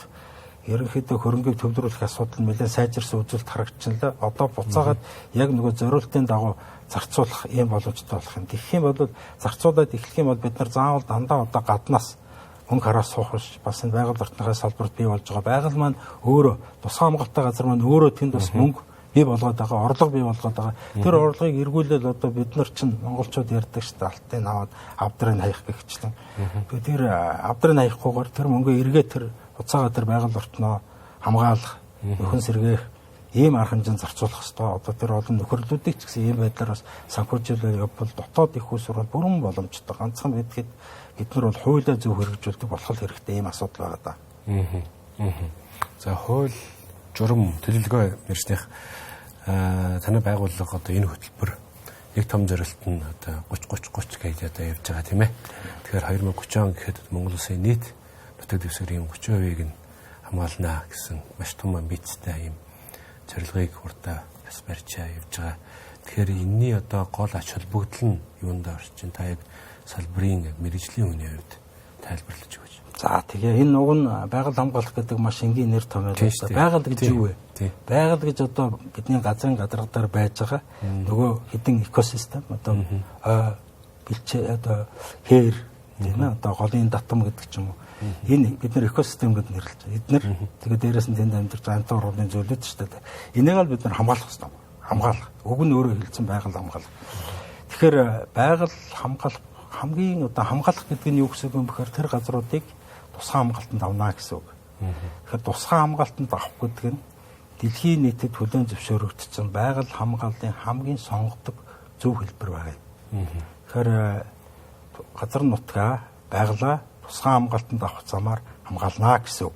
ерөнхийдөө хөрөнгийг төвлөрүүлэх асуудал нь нэлээд сайжирсан үзүүлэлт харагдчихлаа. Одоо буцаагаад яг нөгөө зориултын дагуу зарцуулах юм боломжтой болох юм. Тэгэх юм бол зарцуулаад эхлэх юм бол бид нар заавал дандаа одоо гаднаас мөнгө хараас суух биш. Бас энэ байгаль орчныхаа салбарт бий болж байгаа. Байгаль маань өөрөө тусгай хамгаалалттай газар маань өөрөө тэнд бас мөнгө бий болгоод байгаа, орлого бий болгоод байгаа. Тэр орлогыг эргүүлээд одоо бид нар чинь монголчууд ярьдаг шүү дээ. Алтын аваад авдрыг хаях гихчлэн. Тэр авдрыг хаихгүйгээр тэр мөнгөө эргээд тэр буцаага тэр байгаль орчноо хамгаалах, нөхөн сэргээх ийм арга хэмжээнд зарцуулах хэрэгтэй. Одоо тэр олон нөхөрлүүдийг ч гэсэн ийм байдлаар бас санхүүжилэл явбал дотоод их уср бол бүрэн боломжтой. Ганцхан бидгээд бид нар бол хуулиа зөв хэрэгжүүлдэг болох хэрэгтэй ийм асуудал байгаа да. За хууль журам төлөвлөгөө ярьсных танай байгууллага одоо энэ хөтөлбөр нэг том зорилт нь одоо 30 гэж одоо явж байгаа тийм ээ. Тэгэхээр 2030 он гэхэд Монгол улсын нийт нутаг дэвсгэрийн 30%-ийг нь хамгаална гэсэн маш том амбицтай ийм зорилгыг хурдан бас барьж явж байгаа. Тэгэхээр энэний одоо гол ач холбогдол нь юунд орчин та яг салбарын мэргэжлийн хүний хувьд тайлбарлаж өгөөч. За тэгээ энэ уг нь байгаль хамгаалах гэдэг маш энгийн нэр томьёо. Байгаль гэж юу вэ? Байгаль гэж одоо бидний газрын гадаргадар байж байгаа нөгөө хэдэн экосистем одоо бэлчээ одоо хээр тийм ээ одоо голын татам гэдэг ч юм уу. Энэ бид нар экосистем гэж нэрлэж байгаа. Эдгээр тэгээ дээрээс нь тэнд амьдарч амтан ургамлын зүйлүүд шүү дээ. Энийг л бид нар хамгаалах хэрэгтэй. Хамгаалах. Уг нь өөрөө хэлсэн байгаль хамгаалах. Тэгэхээр байгаль хамгаалах хамгийн одоо хамгаалах гэдэг нь юу гэсэн юм бэхээр тэр газруудыг тусгай хамгаалтанд авна гэсэн үг. Тэгэхээр тусгай хамгаалтанд авах гэдэг нь дэлхийн нийтэд хүлээн зөвшөөрөгдсөн байгаль хамгааллын хамгийн сонгодог зөв хэлбэр байна. Тэгэхээр газар нутгаа байгалаа тусгай хамгаалтанд авах замаар хамгаална гэсэн үг.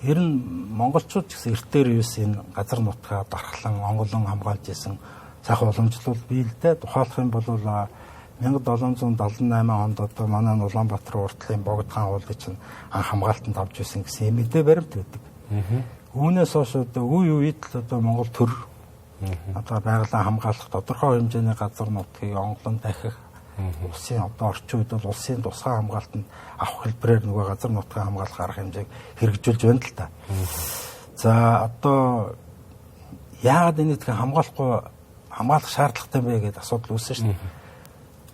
Тэр нь монголчууд ч гэсэн эртээр юусэн газар нутгаа дархлан онголон хамгаалж исэн сайхан уламжлал бий л дээ. Тухайлах юм бол 1778 онд одоо манай Улаанбаатар уртлын Богд хаан уулыг чинь анх хамгаалтанд авч ирсэн гэсэн юм мэдээ баримт байдаг. Үүнээс хойш одоо үе үед л одоо Монгол төр одоо байгалаа хамгаалах тодорхой хэмжээний газар нутгийг онглон дахих улсын одоо орчин үед бол улсын тусгай хамгаалтанд авах хэлбэрээр нөгөө газар нутгаа хамгаалах арга хэмжээг хэрэгжүүлж байна л та. За одоо яагаад энэ их хамгаалах шаардлагатай бэ гэдэг асуудал үүсэн шүү дээ.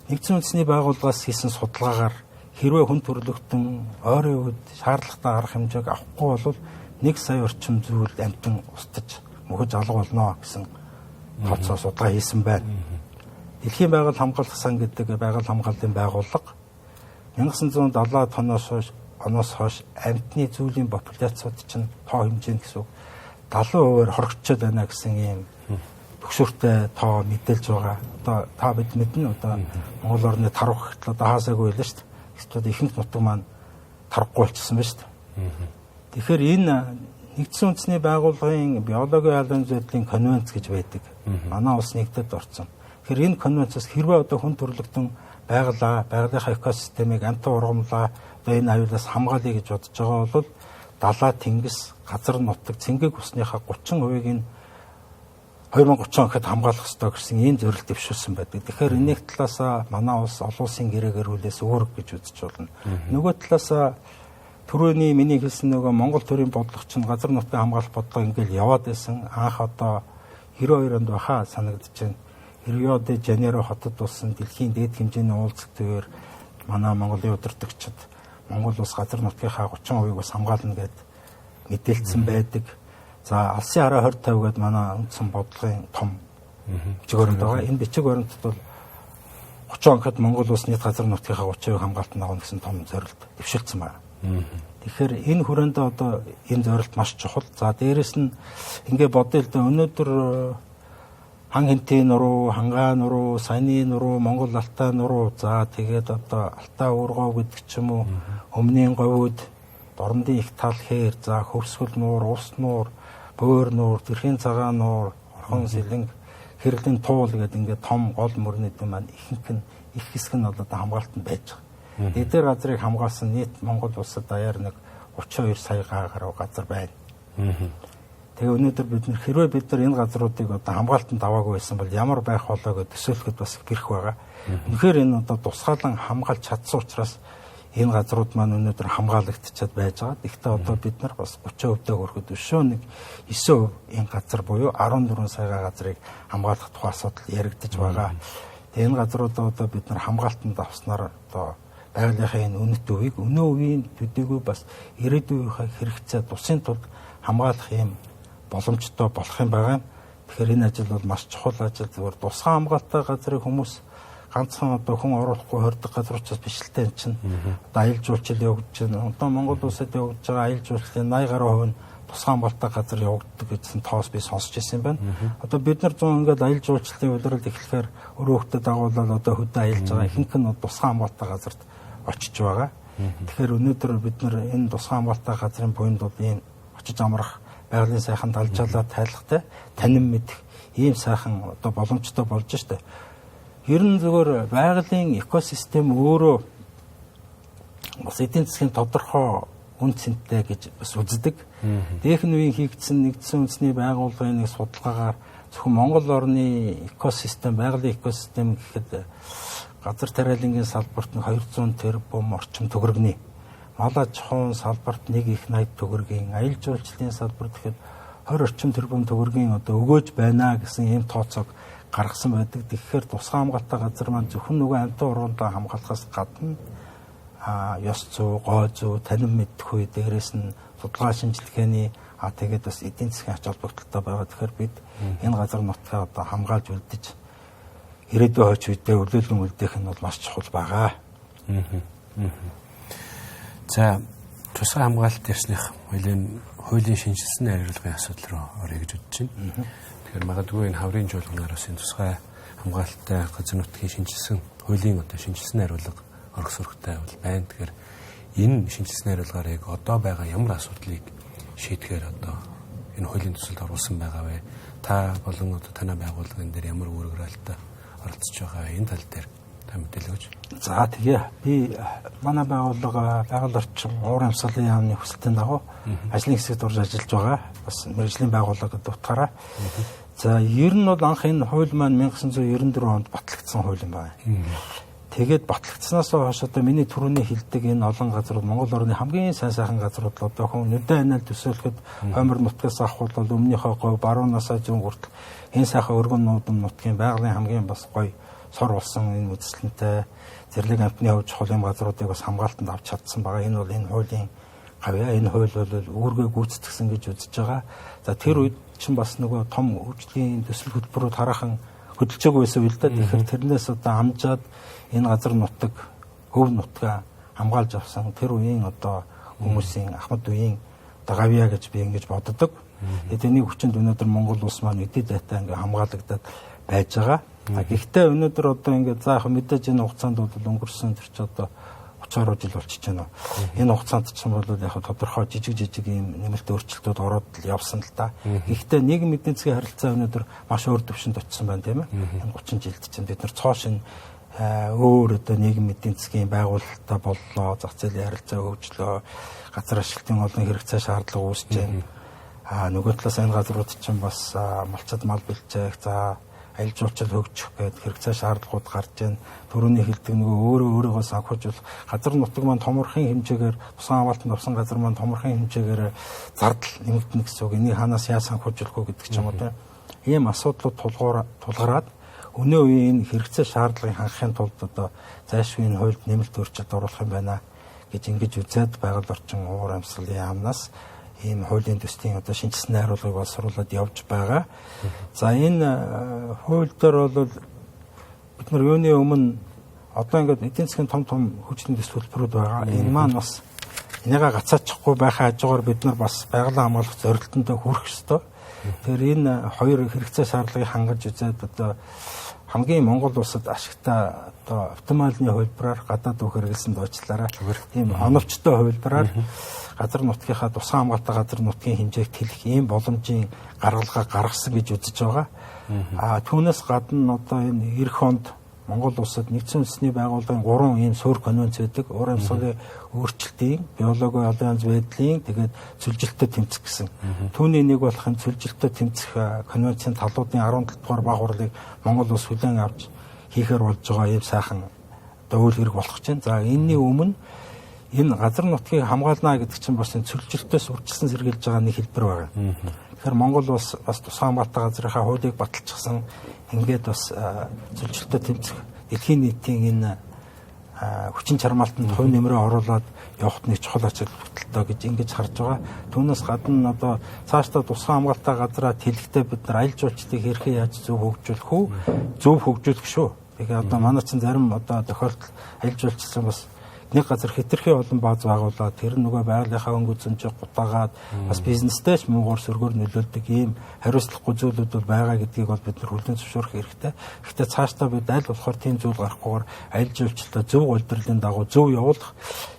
Нэгдсэн үндэсний байгууллагаас хийсэн судалгаагаар хэрвээ хүн төрөлхтөн ойрын үед шаардлагатай арга хэмжээг авахгүй бол 1 сая орчим зүйл амтан устж мөхөж алга болно гэсэн тооцоо судалгаа хийсэн байна. Дэлхийн байгаль хамгаалах сан гэдэг байгаль хамгааллын байгууллага 1970 оноос хойш амтны зүйлийн популяцууд чинь тоо хэмжээнд гэсэн 70%-аар хоригдчиход байна гэсэн ийм төгшөртэй тоо мэдээлж байгаа. Одоо та бид мэднэ одоо Монгол орны тарвах гэтэл одоо хаасаагүй байлаа шүү дээ. Эсвэл ихэнх нутаг маань тарвахгүй болчихсон байна шүү дээ. Тэгэхээр энэ нэгдсэн үндэсний байгууллагын биологийн албан зүйн конвенц гэж байдаг. Манай улс нэгдэд орсон. Тэгэхээр энэ конвенцээс хэрвээ одоо хүн төрөлхтөн байгалийнхаа экосистемийг амтан ургамлаа одоо энэ аюулаас хамгаалъя гэж бодож байгаа бол далай тэнгис газар нутаг цэнгэг усныхаа 30%-ийг нь 2030 онд хамгаалах ёстой гэсэн ийм зорилт дэвшүүлсэн байдаг. Тэгэхээр энийг талаасаа манай улс олон улсын гэрээгээр хүлээс үүрэг гэж үзэж болно. Нөгөө талаасаа түрүүний миний хэлсэн нөгөө Монгол төрийн бодлого чинь газар нутгийн хамгаалах бодлого ингээл яваад байсан. Анх одоо 92 онд баха санагдаж байна. Рио де Жанейро хотод болсон дэлхийн дээд хэмжээний уулзалт дээр манай Монголын удирдагчид Монгол улс газар нутгийнхаа 30%-ийг бас хамгаална гэд мэдээлсэн байдаг. За алсын хараа 2050 гээд манай үндсэн бодлогын том бичиг баримт байгаа. Энэ бичиг баримтд бол 30 онд Монгол улс нийт газар нутгийнхаа 30% хамгаалтанд авах гэсэн том зорилт дэвшилсэн байна. Тэгэхээр энэ хүрээнд одоо энэ зорилт маш чухал. За дээрэс нь ингээ бодъё л да өнөөдөр хан хинтийн нуруу, хангаа нуруу, саяны нуруу, Монгол алтай нуруу, за тэгээд одоо алтай уургоо гэдэг ч юм уу, өмнгийн говьуд, дорндын их тал хээр, за хөвсгөл нуур, ус нуур, бөөр нуур, тэрхийн цагаан нуур, орхон сэлэнг, хэрлийн туул гэдэг ингээд том гол мөрнүүд маань ихэнх нь их хэсэг нь бол одоо хамгаалтанд байж байгаа. Эдгээр газрыг хамгаалсан нийт Монгол улсад даяар нэг 32 сая гаруй газар байна. Тэгээ өнөөдөр хэрвээ бид нар энэ газруудыг одоо хамгаалтанд аваагүй байсан бол ямар байх болоо гэж төсөөлөхөд бас гэрх байгаа. Үнэхээр энэ одоо тусгаалan хамгаалж чадсан учраас энэ газрууд маань өнөөдөр хамгаалагдчихад байж байгаа. Гэхдээ одоо бид нар бас 30%-тэй хүрэхэд өшөө нэг 9% энэ газар буюу 14 сая газрыг хамгаалах тухай асуудал яригдж байгаа. Тэгээ энэ газруудаа одоо бид нар хамгаалтанд авснаар одоо байгалийнхаа энэ үнэт үеийг өнөө үеийн төдийгүй бас ирээдүйнхаа хэрэгцээ тусын тулд хамгаалах юм боломжтой болох юм байгаа. Тэгэхээр энэ ажил бол маш чухал ажил. Зүгээр тусгай хамгаалалттай газрыг хүмүүс ганцхан одоо хүн оруулахгүй хордог газар учраас биш л тань чинь. Одоо аялал жуулчлал явагдаж байна. Одоо Монгол улсад явагдаж байгаа аялал жуулчлалын 80 гаруй хувь нь тусгай хамгаалалттай газар явагддаг гэсэн тоос би сонсч ирсэн юм байна. Одоо бид нар 100 ингээд аялал жуулчлалын удирдал эхлэхээр өөрөө хөвгөд дагуулаад одоо хөдөө аялж байгаа ихэнх нь тусгай хамгаалалттай газарт очиж байгаа. Тэгэхээр өнөөдөр бид нар энэ тусгай хамгаалалттай газрын буйнд бол ийм очиж амрах байгалийн сайхан далжаалаа тайлхтай танин мэдэх ийм сайхан одоо боломжтой болж штэ. Ер нь зөвхөн байгалийн экосистем өөрөө бас эдийн засгийн тодорхой үн цэнтэй гэж бас үздэг. Дээхэн үеийн хийгдсэн нэгдсэн үндэсний байгууллагын нэг судалгаагаар зөвхөн Монгол орны экосистем, байгалийн экосистем гэхэд газар тариалангийн салбарт 200 тэрбум орчим төгрөгний, мал аж ахуйн салбарт 1 их 80 төгрөгийн, аялал жуулчлалын салбарт гэхэд 20 орчим тэрбум төгрөгийн одоо өгөөж байна гэсэн ийм тооцоог гаргасан байдаг. Тэгэхээр тусгай хамгаалалттай газар маань зөвхөн нөгөө амьтан ургамлаа хамгаалахаас гадна ёс зүй, гой зүй, танин мэдхгүй, дээрээс нь судалгаа шинжилгээний тэгээд бас эдийн засгийн ач холбогдолтой байгаа. Тэгэхээр бид энэ газар нутгаа одоо хамгаалж үлдэж ирээдүйн хойч үедээ өлөөлөн үлдээх нь бол маш чухал байгаа. За тусгай хамгаалалт ярьсных хуулийн шинжилсэн хариулгын асуудал руу орё гэж бодож байна. Тэгэхээр магадгүй энэ хаврын жуулгнаар бас энэ тусгай хамгаалалттай газар нутгийн шинжилсэн хуулийн одоо шинжилсэн хариулга орох сургатай бол байна. Тэгэхээр энэ шинжилсэн хариулгаар яг одоо байгаа ямар асуудлыг шийдэхээр одоо энэ хуулийн төсөлд оруулсан байгаа вэ? Та болон одоо танай байгууллагын дээр ямар үүрэгрэлтэ оролцож байгаа вэ? Энэ тал дээр та мэдээлэл өгч. За тэгээ би манай байгууллага байгаль орчин уур амьсгалын яамны хүсэлтийн дагуу ажлын хэсэгт орж ажиллаж байгаа. Бас мэргэжлийн байгууллагад утгаараа. За ер нь бол анх энэ хууль маань 1994 онд батлагдсан хууль юм байна. Тэгээд батлагдсанаас хойш одоо миний түрүүний хэлдэг энэ олон газрууд Монгол орны хамгийн сайн сайхан газрууд л одоо хүн нүдэн анал төсөөлөхөд хоймор нутгаас авах бол өмнөнийхөө говь баруунаас зүүн хүртэл энэ сайхан өргөн нуудам нутгийн байгалийн хамгийн бас гоё сор болсон энэ үзэсгэлэнтэй зэрлэг амтны хувьд чухал юм газруудыг бас хамгаалтанд авч чадсан байгаа. Энэ бол энэ хуулийн гавья. Энэ хууль бол үүргээ гүйцэтгсэн гэж үзэж байгаа. За тэр үед чинь бас нөгөө том хөгжлийн төсөл хөтөлбөрүүд хараахан хөдөлж байсан үйл дээ. Тэгэхээр тэрнээс одоо амжаад энэ газар нутаг, хөв нутгаа хамгаалж авсан тэр үеийн одоо хүмүүсийн Ахмад үеийн одоо гавья гэж би ингэж боддог. Тэгээд энийг хүчинд өнөөдөр Монгол улс маань эдийн засгаа ингээ хамгаалагдаад байж байгаа. Гэхдээ өнөөдөр одоо ингээ за яг мэдээж энэ хугацаанд бол өнгөрсөн тэр чи одоо 30 жил болчихж байна. Энэ хугацаанд ч юм бол яг тодорхой жижиг ийм нэмэлт өөрчлөлтүүд ороод явсан л да. Гэхдээ нийгэм эдийн засгийн харилцаа өнөөдөр маш өөр төвшөнд очсон байна тийм ээ. Энэ 30 жилд чинь бид нар цоо шин өөр одоо нийгэм эдийн засгийн байгуулалтаа боллоо, зах зээлийн харилцаа хөгжлөө, газар ашиглалтын олон хэрэгцээ шаардлага үүсэж байна. Нөгөө талаас энэ газрууд чинь бас малчад мал бэлжээх, за аялал жуулчлал хөгжих гэдэг хэрэгцээ шаардлагууд гарч байна. Төрөний хэлдэг нөгөө өөрийгөө санхүүжүүлэх газар нутаг маань томорхон хэмжээгээр тусан хамгаалтанд авсан газар маань томорхон хэмжээгээр зардал нэмэгдэнэ гэсэн үг. Энийг ханаас яаж санхүүжүүлэх вэ гэдэг ч юм уу тийм. Ийм асуудлууд тулгараад өнөө үеийн хэрэгцээ шаардлагыг хангахын тулд одоо зайлшгүй хуульд нэмэлт өөрчлөлт оруулах юм байна гэж ингэж үзээд байгаль орчин уур амьсгалын яамнаас ийм хуулийн төслийн одоо шинжилсэн хариулгыг боловсруулад явж байгаа. За энэ хууль дээр бол бид нар юуны өмнө одоо ингээд эдийн засгийн том хүчний төсөл хөтөлбөрүүд байгаа. Энэ маань бас энийгээ гацаачихгүй байхаа хажуугаар бид нар бас байгалийн хамгаалах зорилтонд хүрэх ёстой. Тэгэхээр энэ хоёр хэрэгцээ шаардлагыг хангаж үзээд одоо хамгийн Монгол улсад ашигтай одоо оптималны хувьбараар гадаад бүх хэрэгэлсэнд уучлаарай. Тийм оновчтой хувьбараар газар нутгийнхаа тусгай хамгаалалттай газар нутгийн хэмжээг тэлэх ийм боломжийн гаргалгаа гаргасан гэж үзэж байгаа. Түүнээс гадна одоо энэ эх онд Монгол улсад нэгдсэн үндэсний байгууллагын 3 ийм суурь конвенц байдаг. Уур амьсгалын өөрчлөлтийн, биологийн олон янз байдлын тэгээд цөлжилтөд тэмцэх гэсэн. Түүний нэг болох энэ цөлжилтөд тэмцэх конвенцийн талуудын 17 дугаар баг хурлыг Монгол улс хүлээн авч хийхээр болж байгаа ийм сайхан одоо үйл хэрэг болох чинь. За энэний өмнө энэ газар нутгийг хамгаална гэдэг чинь бас энэ цөлжилтөөс үржилсэн сэргийлж байгаа нэг хэлбэр байгаа. Тэгэхээр Монгол улс бас тусгай хамгаалалттай газрынхаа хуулийг баталчихсан. Ингээд бас цөлжилтөд тэмцэх дэлхийн нийтийн энэ хүчин чармаалтанд хувь нэмрээ оруулаад явахт нэг чухал ач холбогдолтой гэж ингэж харж байгаа. Түүнээс гадна одоо цаашдаа тусгай хамгаалалттай газраа тэлэхдээ бид нар аялал жуулчлалыг хэрхэн яаж зөв хөгжүүлэх үү? Зөв хөгжүүлэх шүү. Тэгэхээр одоо манай чинь зарим одоо тохиолдол аялал жуулчлал бас нэг газар хэтэрхий олон бааз байгуулаад тэр нөгөө байгалийнхаа өнгө зөнжиг гутаагаад бас бизнестэй ч муугар сөргөөр нөлөөлдөг ийм хариуцлагагүй зүйлүүд бол байгаа гэдгийг бол бид нар хүлээн зөвшөөрөх хэрэгтэй. Гэхдээ цаашдаа бид аль болохоор тийм зүйл гарахгүйгээр аялал жуулчлалаа зөв улирлын дагуу зөв явуулах.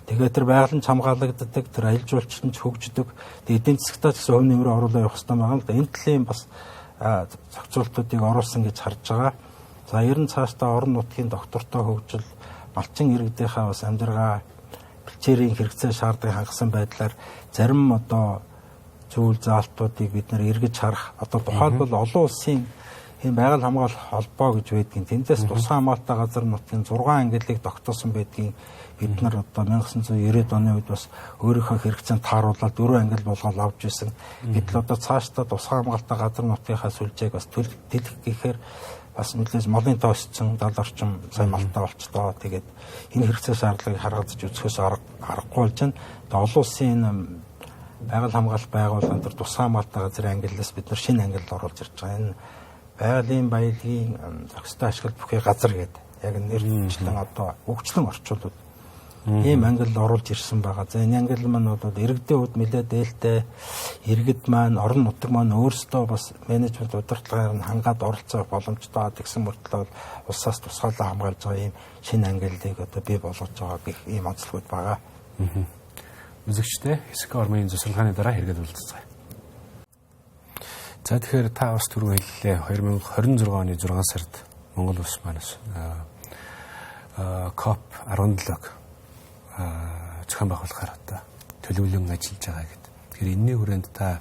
Тэгээд тэр байгаль нь хамгаалагддаг, тэр аялал жуулчлал нь хөгждөг. Тэгээд эдийн засгтаа ч гэсэн хувь нэмрээ оруулаад явах хэрэгтэй байгаа л да. Энэ талын бас зохицуултуудыг оруулсан гэж харж байгаа. За ер нь цаашдаа орон нутгийн доктортой хөгжил малчин иргэдийнхаа бас амьдралаа хичээрийн хэрэгцээ шаардлагыг хангасан байдлаар зарим одоо зүйл заалтуудыг бид нэр эргэж харах одоо тухайлбал олон улсын энэ байгаль хамгаалах холбоо гэж байдгийн тэндээс тусгай хамгаалалттай газар нутгийн 6 ангиллыг тогтоосон байдгийн бид нар одоо 1990-ад оны үед бас өөрийнхөө хэрэгцээнд тааруулаад 4 ангил болгоод авч ирсэн. Гэтэл одоо цаашдаа тусгай хамгаалалттай газар нутгийнхаа сүлжээг бас дэлгэх гэхээр бас нэлээд малын тоосцсон 70 орчим сая малтай болчдоо. Тэгээд энэ хэрэгцээ шаардлагыг харгалзаж үзэхээс аргагүй болж байна. Одоо олон улсын энэ байгаль хамгаалалт байгууллагын төр тусгай хамгаалалттай газрын ангиллаас бид нар шинэ ангилд оруулж ирж байгаа. Энэ байгалийн баялагын зохистой ашиглалт бүхий газар гэдэг яг нэрчлэн одоо хөгжлөн орчуулууд ийм ангилд оруулж ирсэн байгаа. За энэ ангил маань бол иргэдийн хувьд нэлээд ээлтэй, иргэд маань орон нутаг маань өөрсдөө бас менежмент удирдлагаар нь хангаад оролцох боломжтой гэсэн мөртлөө улсаас тусгаалаа хамгаалж байгаа ийм шинэ ангиллыг одоо бий болгож байгаа гэх ийм онцлогуд байгаа. Үзэгчтэй хэсэг ормын засваргааны дараа хэрэгэд уулзцгаая. За тэгэхээр та бас түрүү хэллээ 2026 оны 6 сард Монгол улс манаас COP17 зохион байгуулахаар одоо төлөвлөн ажиллаж байгаа гэдэг. Тэгэхээр энэний хүрээнд та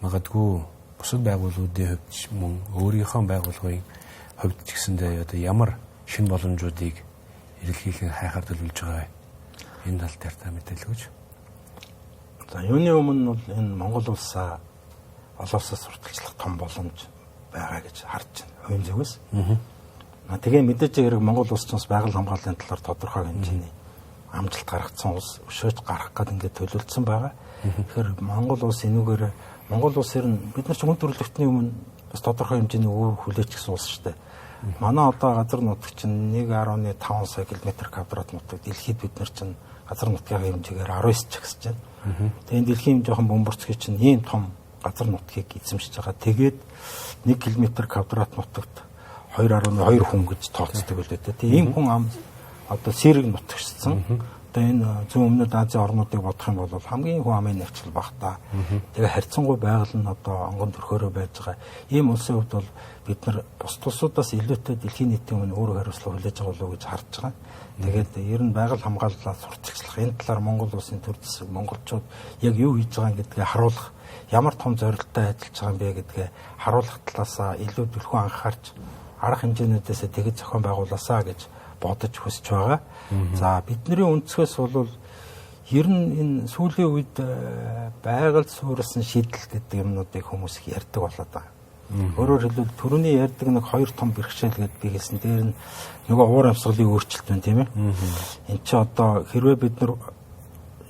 магадгүй бусад байгууллагуудын хувьд мөн өөрийнхөө байгууллагын хувьд ч гэсэндээ одоо ямар шинэ боломжуудыг эрэлхийлэн хайхаар төлөвлөж байгаа вэ? Энэ тал дээр та мэдээлэл өгөөч. За юуны өмнө бол энэ Монгол улсаа олоосоо сурталчлах том боломж байгаа гэж харж байна. Хувийн зүгээс. Тэгээ мэдээж хэрэг Монгол улс ч бас байгаль хамгааллын талаар тодорхой хэмжээний амжилт гаргацсан улс өшөөж гарах гэдэг ингээд төлөвлөсөн байгаа. Тэгэхээр Монгол улс энүүгээр Монгол улс ер нь бид нар ч хүн төрөлхтний өмнө бас тодорхой хэмжээний өөр хүлээж гисэн улс шүү дээ. Манай одоо газар нутаг чинь 1.5 сая км квадрат нутаг. Дэлхийд бид нар чинь газар нутгийн хэмжээгээр 19 ч гэсэн чинь. Тэгээ энэ дэлхийн жоохон бөмбөрцгий чинь ийм том газар нутгийг эзэмшиж байгаа. Тэгээд 1 км квадрат нутагт 2.2 хүн гэж тооцдог байлээ. Тэгээ ийм хүн ам одоо сэрэг нутагшсан. Одоо энэ зүүн өмнөд Азийн орнуудыг бодох юм бол хамгийн хүн амын навчил багтаа. Тэгээ харьцангуй байгаль нь одоо онгон төрхөөрөө байж байгаа. Ийм улсын хувьд бол бид нар бус тусуудаас илүүтэй дэлхийн нийтийн өмнө өөрөө хариуцлага хүлээж байгаа болов уу гэж харж байгаа. Тэгээд ер нь байгаль хамгааллаа сурталчлах энэ талаар Монгол улсын төр засаг монголчууд яг юу хийж байгаа гэдгээ харуулах, ямар том зорилттой ажиллаж байгаа юм бэ гэдгээ харуулах талаасаа илүү түлхүү анхаарч арга хэмжээнүүдээс тэгж зохион байгуулаасаа гэж бодож хүсэж байгаа. За бидний өнцгөөс бол ер нь энэ сүүлийн үед байгаль суурилсан шийдэл гэдэг юмнуудыг хүмүүс их ярьдаг болоод байгаа. Өөрөөр хэлбэл түрүүний ярьдаг нэг хоёр том бэрхшээл гэдэг би хэлсэн. Дээр нь нөгөө уур амьсгалын өөрчлөлт байна тийм ээ. Энд чи одоо хэрвээ бид нар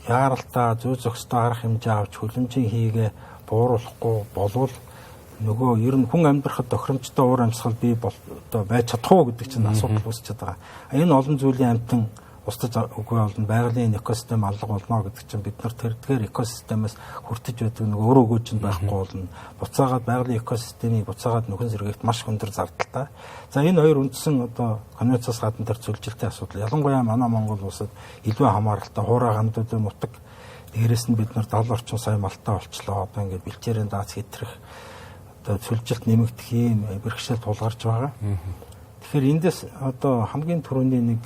яаралтаа зүй зохистой арга хэмжээ авч хөлөмжийн хийгээ бууруулахгүй болвол нөгөө ер нь хүн амьдрахад тохиромжтой уур амьсгал бий одоо байж чадах уу гэдэг чинь асуудал үүсчихэд байгаа. Энэ олон зүйлийн амтан устж үгүй болно байгалийн экосистем алга болно гэдэг чинь бид нар тэрдгээр экосистемээс хүртэж байдаг нөгөө өөр өгөөж нь байхгүй болно. Буцаагаад байгалийн экосистемийг буцаагаад нөхөн сэргийгт маш өндөр зардалтай. За энэ хоёр үндсэн одоо конвенцаас гадна тэр зөвлөлтийн асуудал. Ялангуяа манай Монгол улсад илүү хамааралтай хуурай гандуудын нутаг дээрээс нь бид нар 70 орчим сая малтай болчлоо. Одоо ингээд бэлчээрийн дац хэтрэх одоо сүлжилт нэмэгдэх юм бэрхшээл тулгарч байгаа. Тэгэхээр эндээс одоо хамгийн түрүүний нэг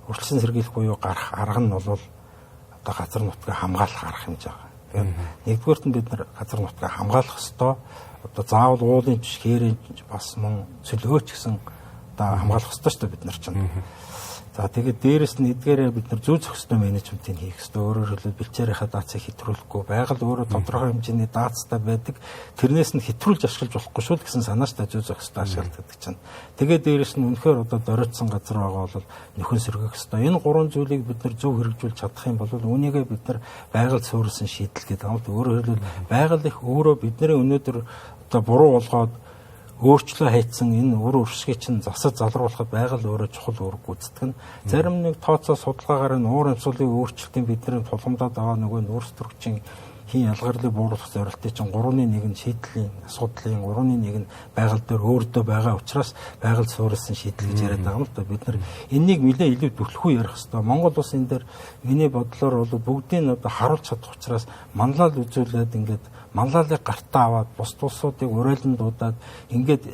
өрчлсөн сэргийлэх буюу гарах арга нь бол одоо газар нутгийг хамгаалах арга хэмжээ байгаа. Тэгэхээр нэгдүгээрт нь бид нар газар нутгийг хамгаалах ёстой. Одоо заавал уулын ч хээрийн бас мөн сөлгөөч гэсэн одоо хамгаалах ёстой шүү дээ бид нар чинь. За тэгээд дээрэс нь эдгээрээ бид нар зүй зохистой менежментийг хийх ёстой. Өөрөөр хэлбэл бэлчээрийнхаа даацыг хэтрүүлэхгүй, байгаль өөрөө тодорхой хэмжээний даацтай байдаг. Тэрнээс нь хэтрүүлж ашиглаж болохгүй шүү гэсэн санаачтай зүй зохистой ашиглалт гэдэг чинь. Тэгээд дээрэс нь үнэхээр одоо доройтсон газар байгаа бол нөхөн сэргийх ёстой. Энэ гурван зүйлийг бид нар зөв хэрэгжүүлж чадах юм бол үүнийгээ бид нар байгаль суурилсан шийдэл гэдэг. Өөрөөр хэлбэл байгаль их өөрөө бидний өнөөдөр одоо буруу болгоод өөрчлөө хайцсан энэ үр өршгийг чинь засаж залруулахад байгаль өөрөө чухал үүрэг гүйцэтгэх нь. Зарим нэг тооцоо судалгаагаар нь уур амьсгалын өөрчлөлтийн бидний тулгамдаад байгаа нөгөө нүүрс төрөгчийн хин ялгарлыг бууруулах зорилттой чинь 3-1 нь шийдлийн асуудлын 3-1 нь байгаль дээр өөртөө байгаа учраас байгаль суурилсан шийдэл гэж яриад байгаа юм л да. Бид нар энэнийг нэлээд илүү түлхүү ярих хэрэгтэй. Монгол улс энэ дээр миний бодлоор бол бүгдийг одоо харуулж чадах учраас манлал үзүүлээд ингээд манлайлыг гартаа аваад бус улсуудыг урайлан дуудаад ингээд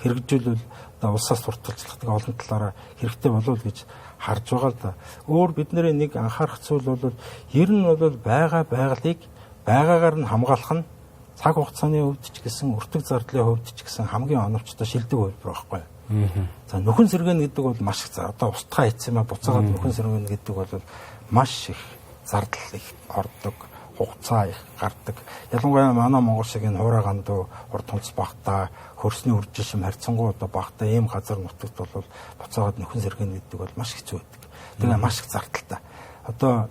хэрэгжүүлвэл одоо улсаас сурталчилгадаг олон талаараа хэрэгтэй болов гэж харж байгаа л да. Өөр бидний нэг анхаарах зүйл бол ер нь бол байгаа байгалыг байгаагаар нь хамгаалах нь цаг хугацааны хувьд ч гэсэн өртөг зардлын хувьд ч гэсэн хамгийн оновчтой шилдэг хувилбар байхгүй. За нөхөн сэргэн гэдэг бол маш их одоо устгаа хийцэмэ буцаагаад нөхөн сэргэн гэдэг бол маш их зардал их ордог, хугацаа их гардаг. Ялангуяа манай Монгол шиг энэ хуурай гандуу урд тунц багтаа хөрсний үржилшим харьцангуй одоо багтаа ийм газар нутагт бол буцаагаад нөхөн сэргэн гэдэг бол маш хэцүү байдаг. Тэгээ маш их зардалтай. Одоо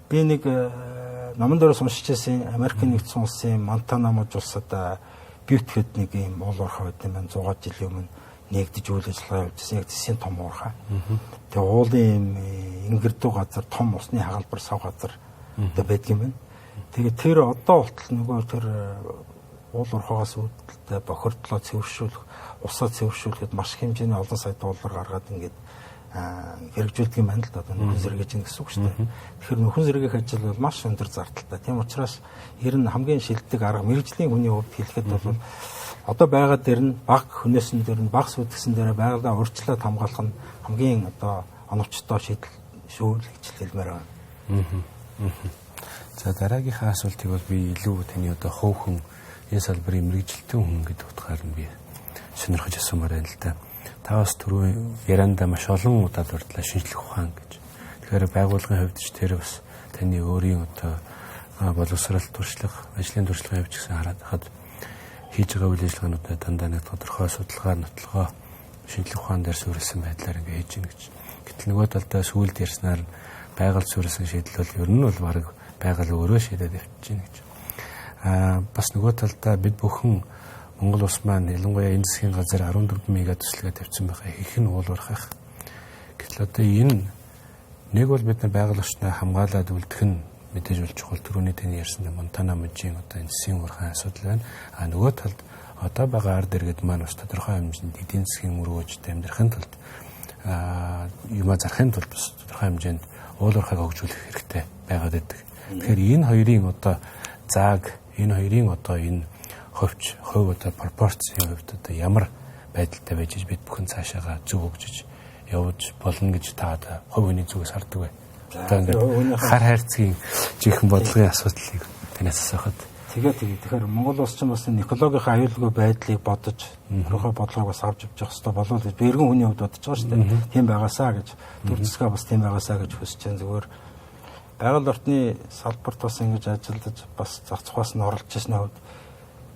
би нэг номон дээрээс уншиж байсан Америкийн нэгдсэн улсын Монтана мужи улсад Бьютхэд нэг ийм уул уурхай байт юм байна. 100 жилийн өмнө нэгдэж үйл ажиллагаа явуулсан яг тийм том уурхай. Тэгээ уулын ийм ингэрдүү газар том усны хагалбар сав газар одоо байдаг юм байна. Тэгээ тэр одоо болтол нөгөө тэр уул уурхайгаас үүдэлтэй бохирдлоо цэвэршүүлэх, усаа цэвэршүүлэхэд маш хэмжээний олон сая доллар гаргаад ингээд хэрэгжүүлдэг юм байна л да. Одоо нөхөн сэргээж гэсэн үг шүү дээ. Тэгэхээр нөхөн сэргээх ажил бол маш өндөр зардалтай. Тийм учраас ер нь хамгийн шилдэг арга мэргэжлийн хүний хувьд хэлэхэд бол одоо байгаа дээр нь баг хөнөөсөн дээр нь баг сүтгсэн дээр байгалаа урьдчилаад хамгаалах нь хамгийн одоо оновчтой шийдэл шүү л гэж хэлмээр байна. За дараагийнхаа асуултыг бол би илүү таны одоо хөвхөн энэ салбарын мэргэжилтэн хүн гэдэг утгаар нь би сонирхож асуумаар байна л да. Та бас түрүү яранда маш олон удаа дурдлаа шинжлэх ухаан гэж. Тэгэхээр байгууллагын хувьд ч тэр бас таны өөрийн одоо боловсрол туршлага, ажлын туршлага явуучихсан хараад хахад хийж байгаа үйл ажиллагаануудаа дандаа нэг тодорхой судалгаа, нотлогоо шинжлэх ухаан дээр суурилсан байдлаар ингээ хийж гин гэж. Гэтэл нөгөө талдаа сүүлд ярьснаар байгаль суурилсан шийдэл бол ер нь бол баг байгаль өөрөө шийдээд явчихна гэж. Бас нөгөө талдаа бид бүхэн Монгол улс маань ялангуяа энэ засгийн газар 14 мега төслөгээ тавьсан байгаа их нь уулуурхах. Гэтэл одоо энэ нэг бол бид нар байгаль орчноо хамгаалаад үлдэх нь мэдээж болж чухал. Түрүүний таны ярьсан Монтана мужийн одоо энэ засгийн уурхайн асуудал байна. Нөгөө талд одоо байгаа ард иргэд маань бас тодорхой хэмжээнд эдийн засгийн мөрөөжтэй амьдрахын тулд юмаа зарахын тулд бас тодорхой хэмжээнд уулуурхайг хөгжүүлэх хэрэгтэй байгаад байдаг. Тэгэхээр энэ хоёрын одоо зааг, энэ хоёрын одоо энэ хувь одоо пропорцийн хувьд одоо ямар байдалтай байж бид бүхэн цаашаага зөв хөгжиж явж болно гэж та одоо хувь хүний зүгээс хардаг бай. Одоо ингээд хар хайрцгийн жинхэнэ бодлогын асуудлыг танаас асуухад тэгэхээр Монгол улс ч бас экологийн аюулгүй байдлыг бодож өөрийнхөө бодлогыг бас авч явж явах хэрэгтэй болов гэж би эргэн хүний хувьд бодож байгаа шүү дээ. Тийм байгаасаа гэж төр засгаа бас тийм байгаасаа гэж хүсэж байгаа. Зүгээр байгаль орчны салбарт бас ингэж ажиллаж бас зах зугаас нь оролцож ирсний хувьд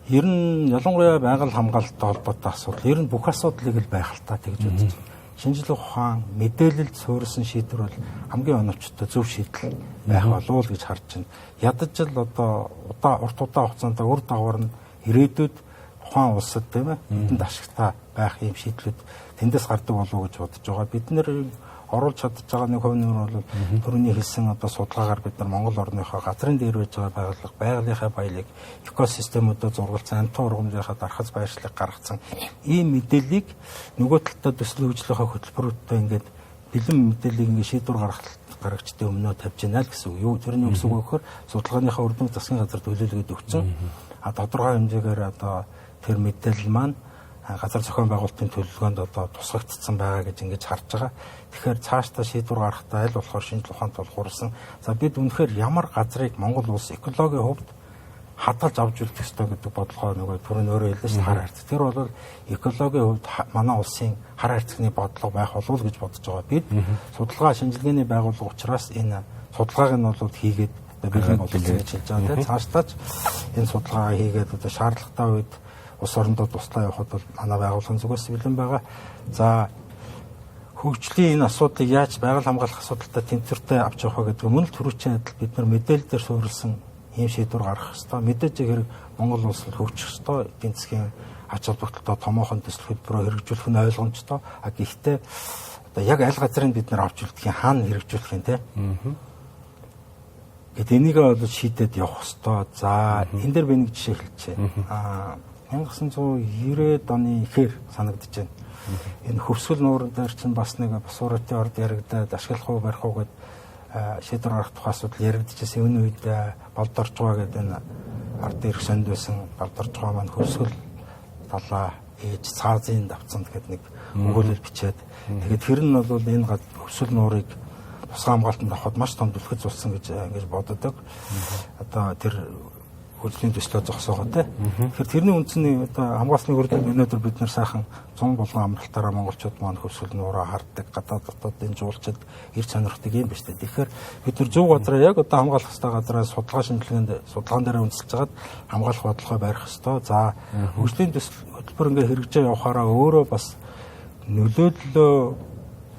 ер нь ялангуяа байгаль хамгаалалттай холбоотой асуудал ер нь бүх асуудлыг л байх л та тэгж бодож байна. Шинжлэх ухаан, мэдээлэлд суурилсан шийдвэр бол хамгийн оновчтой зөв шийдэл байх болов гэж харж байна. Ядаж л одоо урт удаан хугацаанд үр дагавар нь ирээдүйд ухаан улсад тийм ээ бидэнд ашигтай байх юм шийдлүүд тэндээс гардаг болов гэж бодож байгаа. Бид нэр оруулж чадж байгаа нэг хувь нэмэр бол түрүүний хэлсэн одоо судалгаагаар бид нар Монгол орныхоо газрын дээр байж байгаа байгалийнхаа баялаг экосистемүүдөө зургалсан, амтан ургамлынхаа дархаз байршлыг гаргацсан ийм мэдээллийг нөгөө талдаа төсөл хөгжлийнхаа хөтөлбөрүүдтэй ингээд бэлэн мэдээллийг ингээд шийдвэр гаргачдын өмнөө тавьж яана л гэсэн үг. Юу тэрний үгс үг гэхээр судалгааныхаа үр дүн засгийн газар төлөөлөгөөд өгсөн. Тодорхой хэмжээгээр одоо тэр мэдээлэл маань газар зохион байгуулалтын төлөвлөгөөнд одоо тусгагдсан байгаа гэж ингэж харж байгаа. Тэгэхээр цаашдаа шийдвэр гаргахдаа аль болохоор шинжлэх ухаанд тулгуурсан. За бид үнэхээр ямар газрыг Монгол улс экологийн хувьд хадгалж авч үлдэх ёстой гэдэг бодлогоо нөгөө түрүүн өөрөө хэлсэн шүү дээ. Хар хайрцаг. Тэр бол экологийн хувьд манай улсын хар хайрцагны бодлого байх болов гэж бодож байгаа. Бид судалгаа шинжилгээний байгууллага учраас энэ судалгааг нь бол хийгээд бэлэн боловсон гэж хэлж байгаа. Тэгээд цаашдаа ч энэ судалгаа хийгээд одоо шаардлагатай үед улс орондоо туслаа явахад бол манай байгууллагын зүгээс бэлэн байгаа. За хөгжлийн энэ асуудлыг яаж байгаль хамгаалах асуудалтай тэнцвэртэй авч явах вэ гэдэг мөн л түрүүчийн адил бид нар мэдээлэл дээр суурилсан ийм шийдвэр гаргах ёстой. Мэдээж хэрэг Монгол улс хөгжих ёстой. Эдийн засгийн ач холбогдолтой томоохон төсөл хөтөлбөрөөр хэрэгжүүлэх нь ойлгомжтой. Гэхдээ одоо яг аль газрыг бид нар авч үлдэхийн хаана хэрэгжүүлэх юм те. Гэт энийг бол шийдээд явах ёстой. За энэ дээр би нэг жишээ хэлчихье. 1990-ад оны ихээр санагдаж байна. Энэ хөвсгөл нуурын дээр чинь бас нэг басууратын орд яригдаад ашиглах уу барих уу гэд шийдвэр гаргах тухай асуудал яригдчихсэн. Энэ үед болдорж байгаа гэдэг энэ ард ирэх сонд байсан болдорж байгаа маань хөвсгөл талаа ээж цаазын давцанд гэдэг нэг өгүүлэл бичээд тэгээд тэр нь бол энэ хөвсгөл нуурыг тусгай хамгаалтанд авахд маш том түлхэж болсон гэж ингэж боддог. Одоо тэр хөгжлийн төслөө зогсоогоо те. Тэгэхээр тэрний үндсний одоо хамгаалсны хүрээлэн өнөөдөр бид нар сайхан 100 болгон амралтаараа монголчууд маань хөвсгөл нуураа харддаг, гадаад дотоодын жуулчид ирж сонирхдаг юм байна шүү дээ. Тэгэхээр бид нар зөв газараа яг одоо хамгаалах ёстой газараа судалгаа шинжилгээнд судалгаан дээр үндэслэж хагаад хамгаалах бодлогоо барих ёстой. За хөгжлийн төсөл хөтөлбөр ингээ хэрэгжиж явахаараа өөрөө бас нөлөөллөө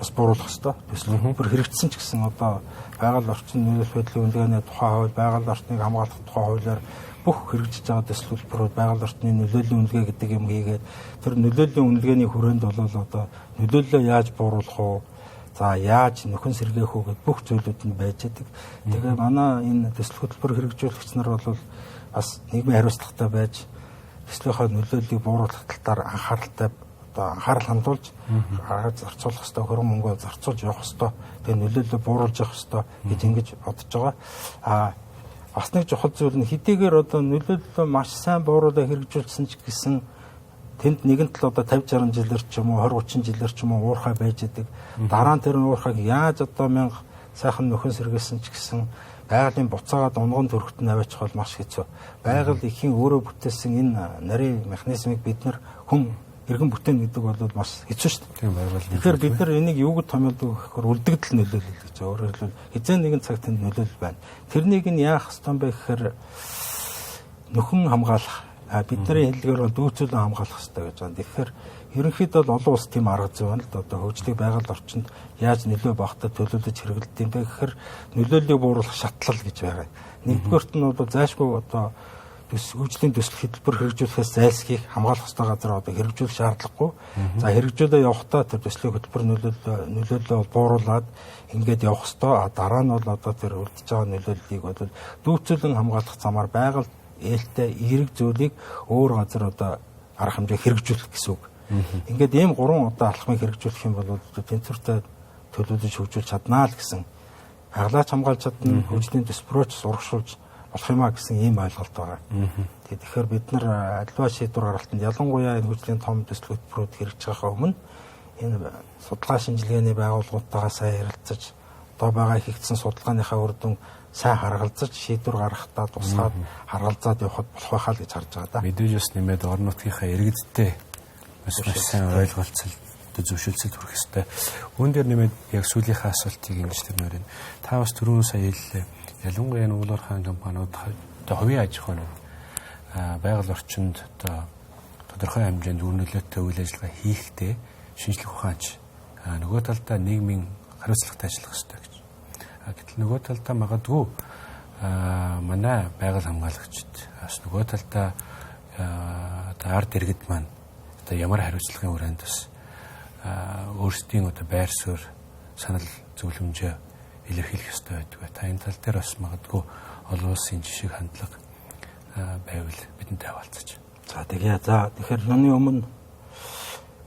бас бууруулах ёстой. Төсөл хөтөлбөр хэрэгжсэн ч гэсэн одоо байгаль орчин нөлөөлөх байдлын үнэлгээний тухай хууль, байгаль орчныг хамгаалах тухай хуулиар бүх хэрэгжиж байгаа төсөл хөтөлбөрүүд байгаль орчны нөлөөллийн үнэлгээ гэдэг юм хийгээд тэр нөлөөллийн үнэлгээний хүрээнд бол одоо нөлөөллөө яаж бууруулах уу, за яаж нөхөн сэргээх үү гэдэг бүх зүйлүүд нь байж байгаа. Тэгээ манай энэ төсөл хөтөлбөр хэрэгжүүлэгч нар бол бас нийгмийн хариуцлагатай байж төслийнхөө нөлөөллийг бууруулах талаар анхааралтай анхаарал хандуулж зарцуулах хэрэгтэй, хөрөнгө мөнгөө зарцуулж явах хэрэгтэй. Тэгээ нөлөөллөө бууруулж явах хэрэгтэй гэж ингэж бодож байгаа. Бас нэг чухал зүйл нь хэдийгээр одоо нөлөөллөө маш сайн бууруулаад хэрэгжүүлсэн ч гэсэн тэнд нэгэн тал одоо 50 60 жилээр ч юм уу 20 30 жилээр ч юм уу уурхай байж идэг. Дараа нь тэр уурхайг яаж одоо 1000 сайхан нөхөн сэргээсэн ч гэсэн байгалийн буцаагаад унган төрөхт нь аваачих бол маш хэцүү. Байгаль ихийн өөрөө бүтээсэн энэ нарийн механизмыг бид нар хүн иргэн бүтээн гэдэг бол маш хэцүү шүү дээ. Тийм байвал. Тэгэхээр бид нар энийг юу гэж томьёолдог гэхээр үлдэгдэл нөлөөлөл гэж. Өөрөөр хэлбэл эзэн нэгэн цагт энэ нөлөөлөл байна. Тэрнийг нь яах ёстой бэ гэхээр нөхөн хамгаалах. Бидний хэллэгээр бол дүүцүүлэн хамгаалах ёстой гэж байна. Тэгэхээр ерөнхийдөө олон улс тийм арга зүй байна л да. Одоо хөгжлийн байгаль орчинд яаж нөлөө багтаа төлөвлөж хэрэглэдэг юм бэ гэхээр нөлөөллийг бууруулах шатлал гэж байгаа. Нэгдүгээрт нь бол зайлшгүй одоо хөгжлийн төсөл хөтөлбөр хэрэгжүүлэхээс зайлсхийх хамгаалах ёстой газар одоо хэрэгжүүлэх шаардлагагүй. За хэрэгжүүлээ явахдаа тэр төслийн хөтөлбөр нөлөөллөө бууруулад ингээд явах ёстой. Дараа нь бол одоо тэр үлдэж байгаа нөлөөллийг бол дүүцүүлэн хамгаалах замаар байгаль ээлтэй эерэг зүйлийг өөр газар одоо арга хэмжээ хэрэгжүүлэх гэсэн үг. Ингээд ийм 3 одоо алхмыг хэрэгжүүлэх юм бол тэнцвэртэй төлөвлөж хөгжүүлж чаднаа л гэсэн. Хаглаач хамгаалж чадна, хөгжлийн төсвөрөөч сургашуулж болох юмаа гэсэн ийм ойлголт байгаа. Тэгэхээр бид нар аливаа шийдвэр гаргалтанд ялангуяа энэ хөгжлийн том төсөл хөтөлбөрүүд хэрэгжиж байхаа өмнө энэ судалгаа шинжилгээний байгууллагуудтайгаа сайн ярилцаж одоо байгаа хийгдсэн судалгааныхаа үр дүн сайн харгалзаж шийдвэр гаргахтаа тусгаад харгалзаад явахд болох байхаа л гэж харж байгаа да. Мэдээж бас нэмээд орон нутгийнхаа иргэдтэй бас сайн ойлголцол зөвшөлтсөд хүрэх ёстой. Үүн дээр нэмээд яг сүүлийнхаа асуултыг ингэж тэрнээр нь та бас түрүүн сая хэллээ. Ялангуяа энэ уулар хаан компаниуд одоо хувийн аж ахуйн байгаль орчинд одоо тодорхой хэмжээнд үр нөлөөтэй үйл ажиллагаа хийхдээ шинжлэх ухаанч нөгөө талдаа нийгмийн хариуцлагатай ажиллах хэрэгтэй гэж. Гэтэл нөгөө талдаа магадгүй манай байгаль хамгаалагчид бас нөгөө талдаа одоо ард иргэд маань одоо ямар хариуцлагын хүрээнд бас өөрсдийн одоо байр суурь санал зөвлөмжөө илэрхийлэх ёстой байдаг. Та энэ тал дээр бас магадгүй олон улсын жишээ хандлага байвал бидэнтэй хаваалцаж. Тэгэхээр юуны өмнө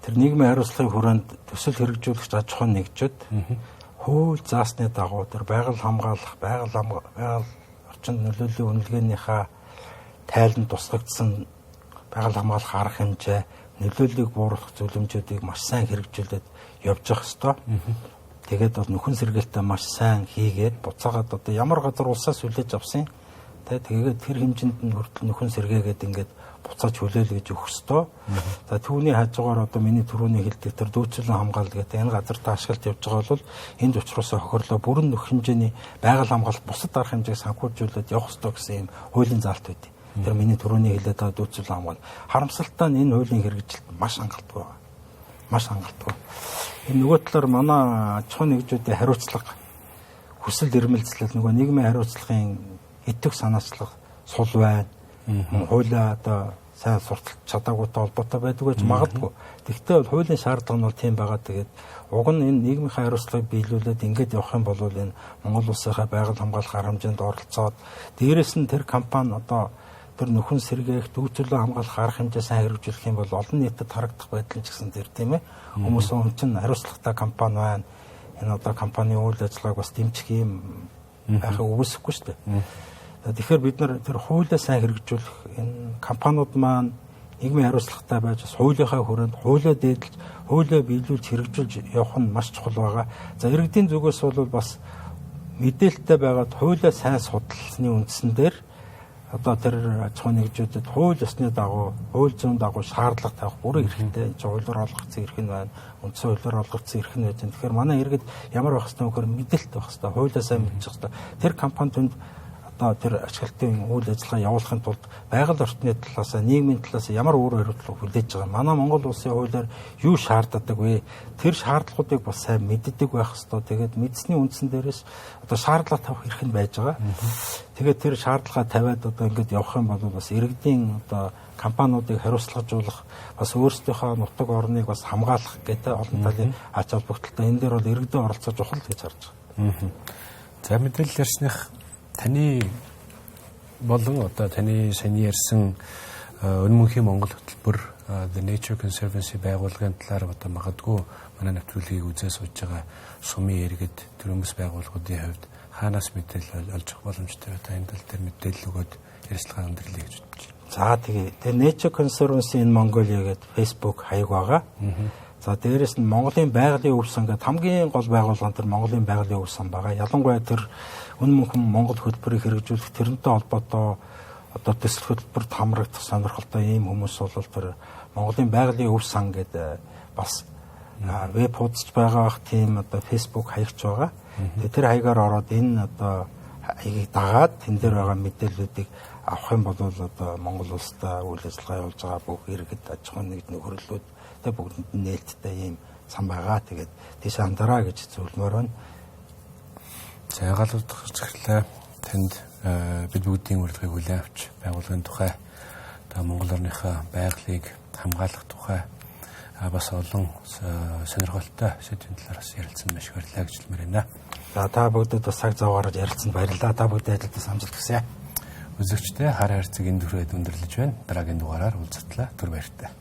тэр нийгмийн хариуцлагын хүрээнд төсөл хэрэгжүүлэгч аж ахуйн нэгжүүд хууль заасны дагуу тэр байгаль хамгаалах, байгаль орчинд нөлөөллийн үнэлгээнийхээ тайланд тусгагдсан байгаль хамгаалах арга хэмжээ, нөлөөллийг бууруулах зөвлөмжүүдийг маш сайн хэрэгжүүлээд явж явах ёстой. Тэгээд бол нөхөн сэргээлтээ маш сайн хийгээд буцаагаад одоо ямар газар улсаас хүлээж авсан. Тэгээд тэр хэмжээнд нь хүртэл нөхөн сэргээгээд ингээд буцааж хүлээл гэж өгөх ёстой. За түүний хажуугаар одоо миний түрүүний хэлдэг тэр дүүцэлэн хамгаалал гэдэг энэ газар таашаалт явж байгаа бол энд учруулсан хохирлоо бүрэн нөх хэмжээний байгаль хамгаалалт бусад арга хэмжээг санхүүжүүлээд явах ёстой гэсэн юм хуулийн заалт байдیں۔ Тэр миний түрүүний хэлээд байгаа дүүцэлэн хамгаалал. Харамсалтай нь энэ хуулийн хэрэгжилт маш хангалттай байна. Маш хангалттай. Энэ нөгөө талаар манай аж ахуйн нэгжүүдийн хариуцлага хүсэл эрмэлзлэл нөгөө нийгмийн хариуцлагын идэвх санаачлах сул байна. Хуулиа одоо сайн сурталч чадаагүйтай холбоотой байдаг гэж магадгүй. Тэгвэл хуулийн шаардлага нь бол тийм байгаа. Тэгээд уг нь энэ нийгмийн хариуцлагыг биелүүлээд ингэж явах юм бол энэ Монгол улсынхаа байгаль хамгаалах арга хэмжээнд оролцоод дээрэс нь тэр компани одоо тэр нөхөн сэргээх дүүцэрлээ хамгаалах арга хэмжээ сайн хэрэгжүүлэх юм бол олон нийтэд харагдах байдал ч гэсэн тэр тийм ээ. Хүмүүс чинь хариуцлагатай компани байна. Энэ одоо компанийн үйл ажиллагааг бас дэмжих юм байхыг үгүйсэхгүй шүү дээ. Тэгэхээр бид нар тэр хуулиа сайн хэрэгжүүлэх энэ компаниуд маань нийгмийн хариуцлагатай байж бас хуулийнхаа хүрээнд хуулиа дээдлж, хуулиа биелүүлж хэрэгжүүлж явах нь маш чухал байгаа. За иргэдийн зүгээс бол бас мэдээлэлтэй байгаад хуулиа сайн судалсны үндсэн дээр одоо тэр аж ахуйн нэгжүүдэд хууль ёсны дагуу, хууль зүйн дагуу шаардлага тавих бүрэн эрхтэй хуулиар олгогдсон эрх нь байна. Үндсэн хуулиар олгогдсон эрх нь байж. Тэгэхээр манай иргэд ямар байх хэвээр нөхөр мэдээлэлтэй байх хэвээр, хуулиа сайн мэдчих хэвээр. Тэр компани түнд одоо тэр ашиглалтын үйл ажиллагаа явуулахын тулд байгаль орчны талаас, нийгмийн талаас ямар үр хариуцлага хүлээж байгаа. Манай Монгол улсын хуулиар юу шаарддаг вэ? Тэр шаардлагуудыг бас сайн мэддэг байх хэвээр. Тэгээд мэдсэний үндсэн дээрээс одоо шаардлага тавих эрх нь байж байгаа. Тэгээд тэр шаардлагаа тавиад одоо ингэж явах юм бол бас иргэдийн одоо компаниудыг хариуцлагажуулах, бас өөрсдийнхөө нутаг орныг бас хамгаалах гэдэг олон талын ач холбогдолтой. Энэ дээр бол иргэдийн оролцоо чухал гэж харж байгаа. За мэдээлэл ярьсных таны болон одоо таны саний ярьсан өнөмөнхийн Монгол хөтөлбөр The Nature Conservancy байгууллагын талаар одоо магадгүй манай нэвтрүүлгийг үзээ сууж байгаа сумын иргэд төрөмс байгууллагуудын хувьд хаанаас мэдээлэл олж авах боломжтой вэ? Энэ тал дээр мэдээлэл өгөөд ярилцлага өндөрлөе гэж бодож байна. За тэгээ The Nature Conservancy in Mongolia гэдэг Facebook хаяг байгаа. За дээрэс нь Монголын байгалийн өв сан гэдэг хамгийн гол байгууллага тэр Монголын байгалийн өв сан байгаа. Ялангуяа тэр өнөмөнхөн Монгол хөтөлбөрийг хэрэгжүүлэх тэрнтэй холбоотой одоо төсөл хөтөлбөрт хамрагдах сонирхолтой ийм хүмүүс бол тэр Монголын байгалийн өв сан гэдэг бас веб хуудасч байгаа бах тийм одоо Facebook хаягч байгаа. Тэгээ тэр хаягаар ороод энэ одоо хаягийг дагаад тэн дээр байгаа мэдээллүүдийг авах юм бол одоо Монгол улстай үйл ажиллагаа явуулж байгаа бүх иргэд аж ахуйн нэгдний хөрөлүүд тэ бүгдэнд нээлттэй ийм сан байгаа. Тэгээд тийш андараа гэж зөвлөмөр байна. За ягалуудах зэрэглээ танд бид бүгдийн урилгыг хүлээн авч байгууллагын тухай одоо Монгол орныхоо байгалыг хамгаалах тухай бас олон сонирхолтой сэдвийн талаар бас ярилцсан маш их баярлалаа гэж хэлмээр байна. За та бүгдэд бас цаг зав гаргаж ярилцсан баярлалаа. Та бүгдээ ажилдаа амжилт хүсье. Үзэгчдээ хар хайрцаг энэ төрөйд өндөрлөж байна. Дараагийн дугаараар уулзтлаа. Түр баяртай.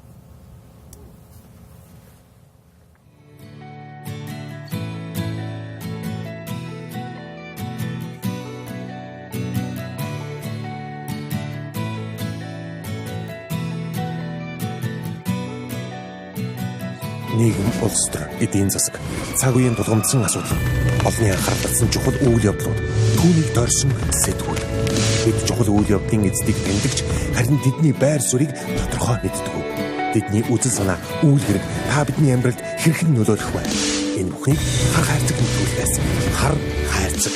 Нийгэм, улс төр, эдийн засаг, цаг үеийн тулгамдсан асуудал, олонний анхаарал татсан чухал үйл явдлууд, түүнийг дорсон сэтгүүл. Бид чухал үйл явдлын эцдийг тэмдэгч, харин тэдний байр суурийг тодорхой мэддэг. Тэдний үзэл санаа, үйл хэрэг та бидний амьдралд хэрхэн нөлөөлөх вэ? Энэ бүхнийг хар хайрцаг нөхцөлөөс хар хайрцаг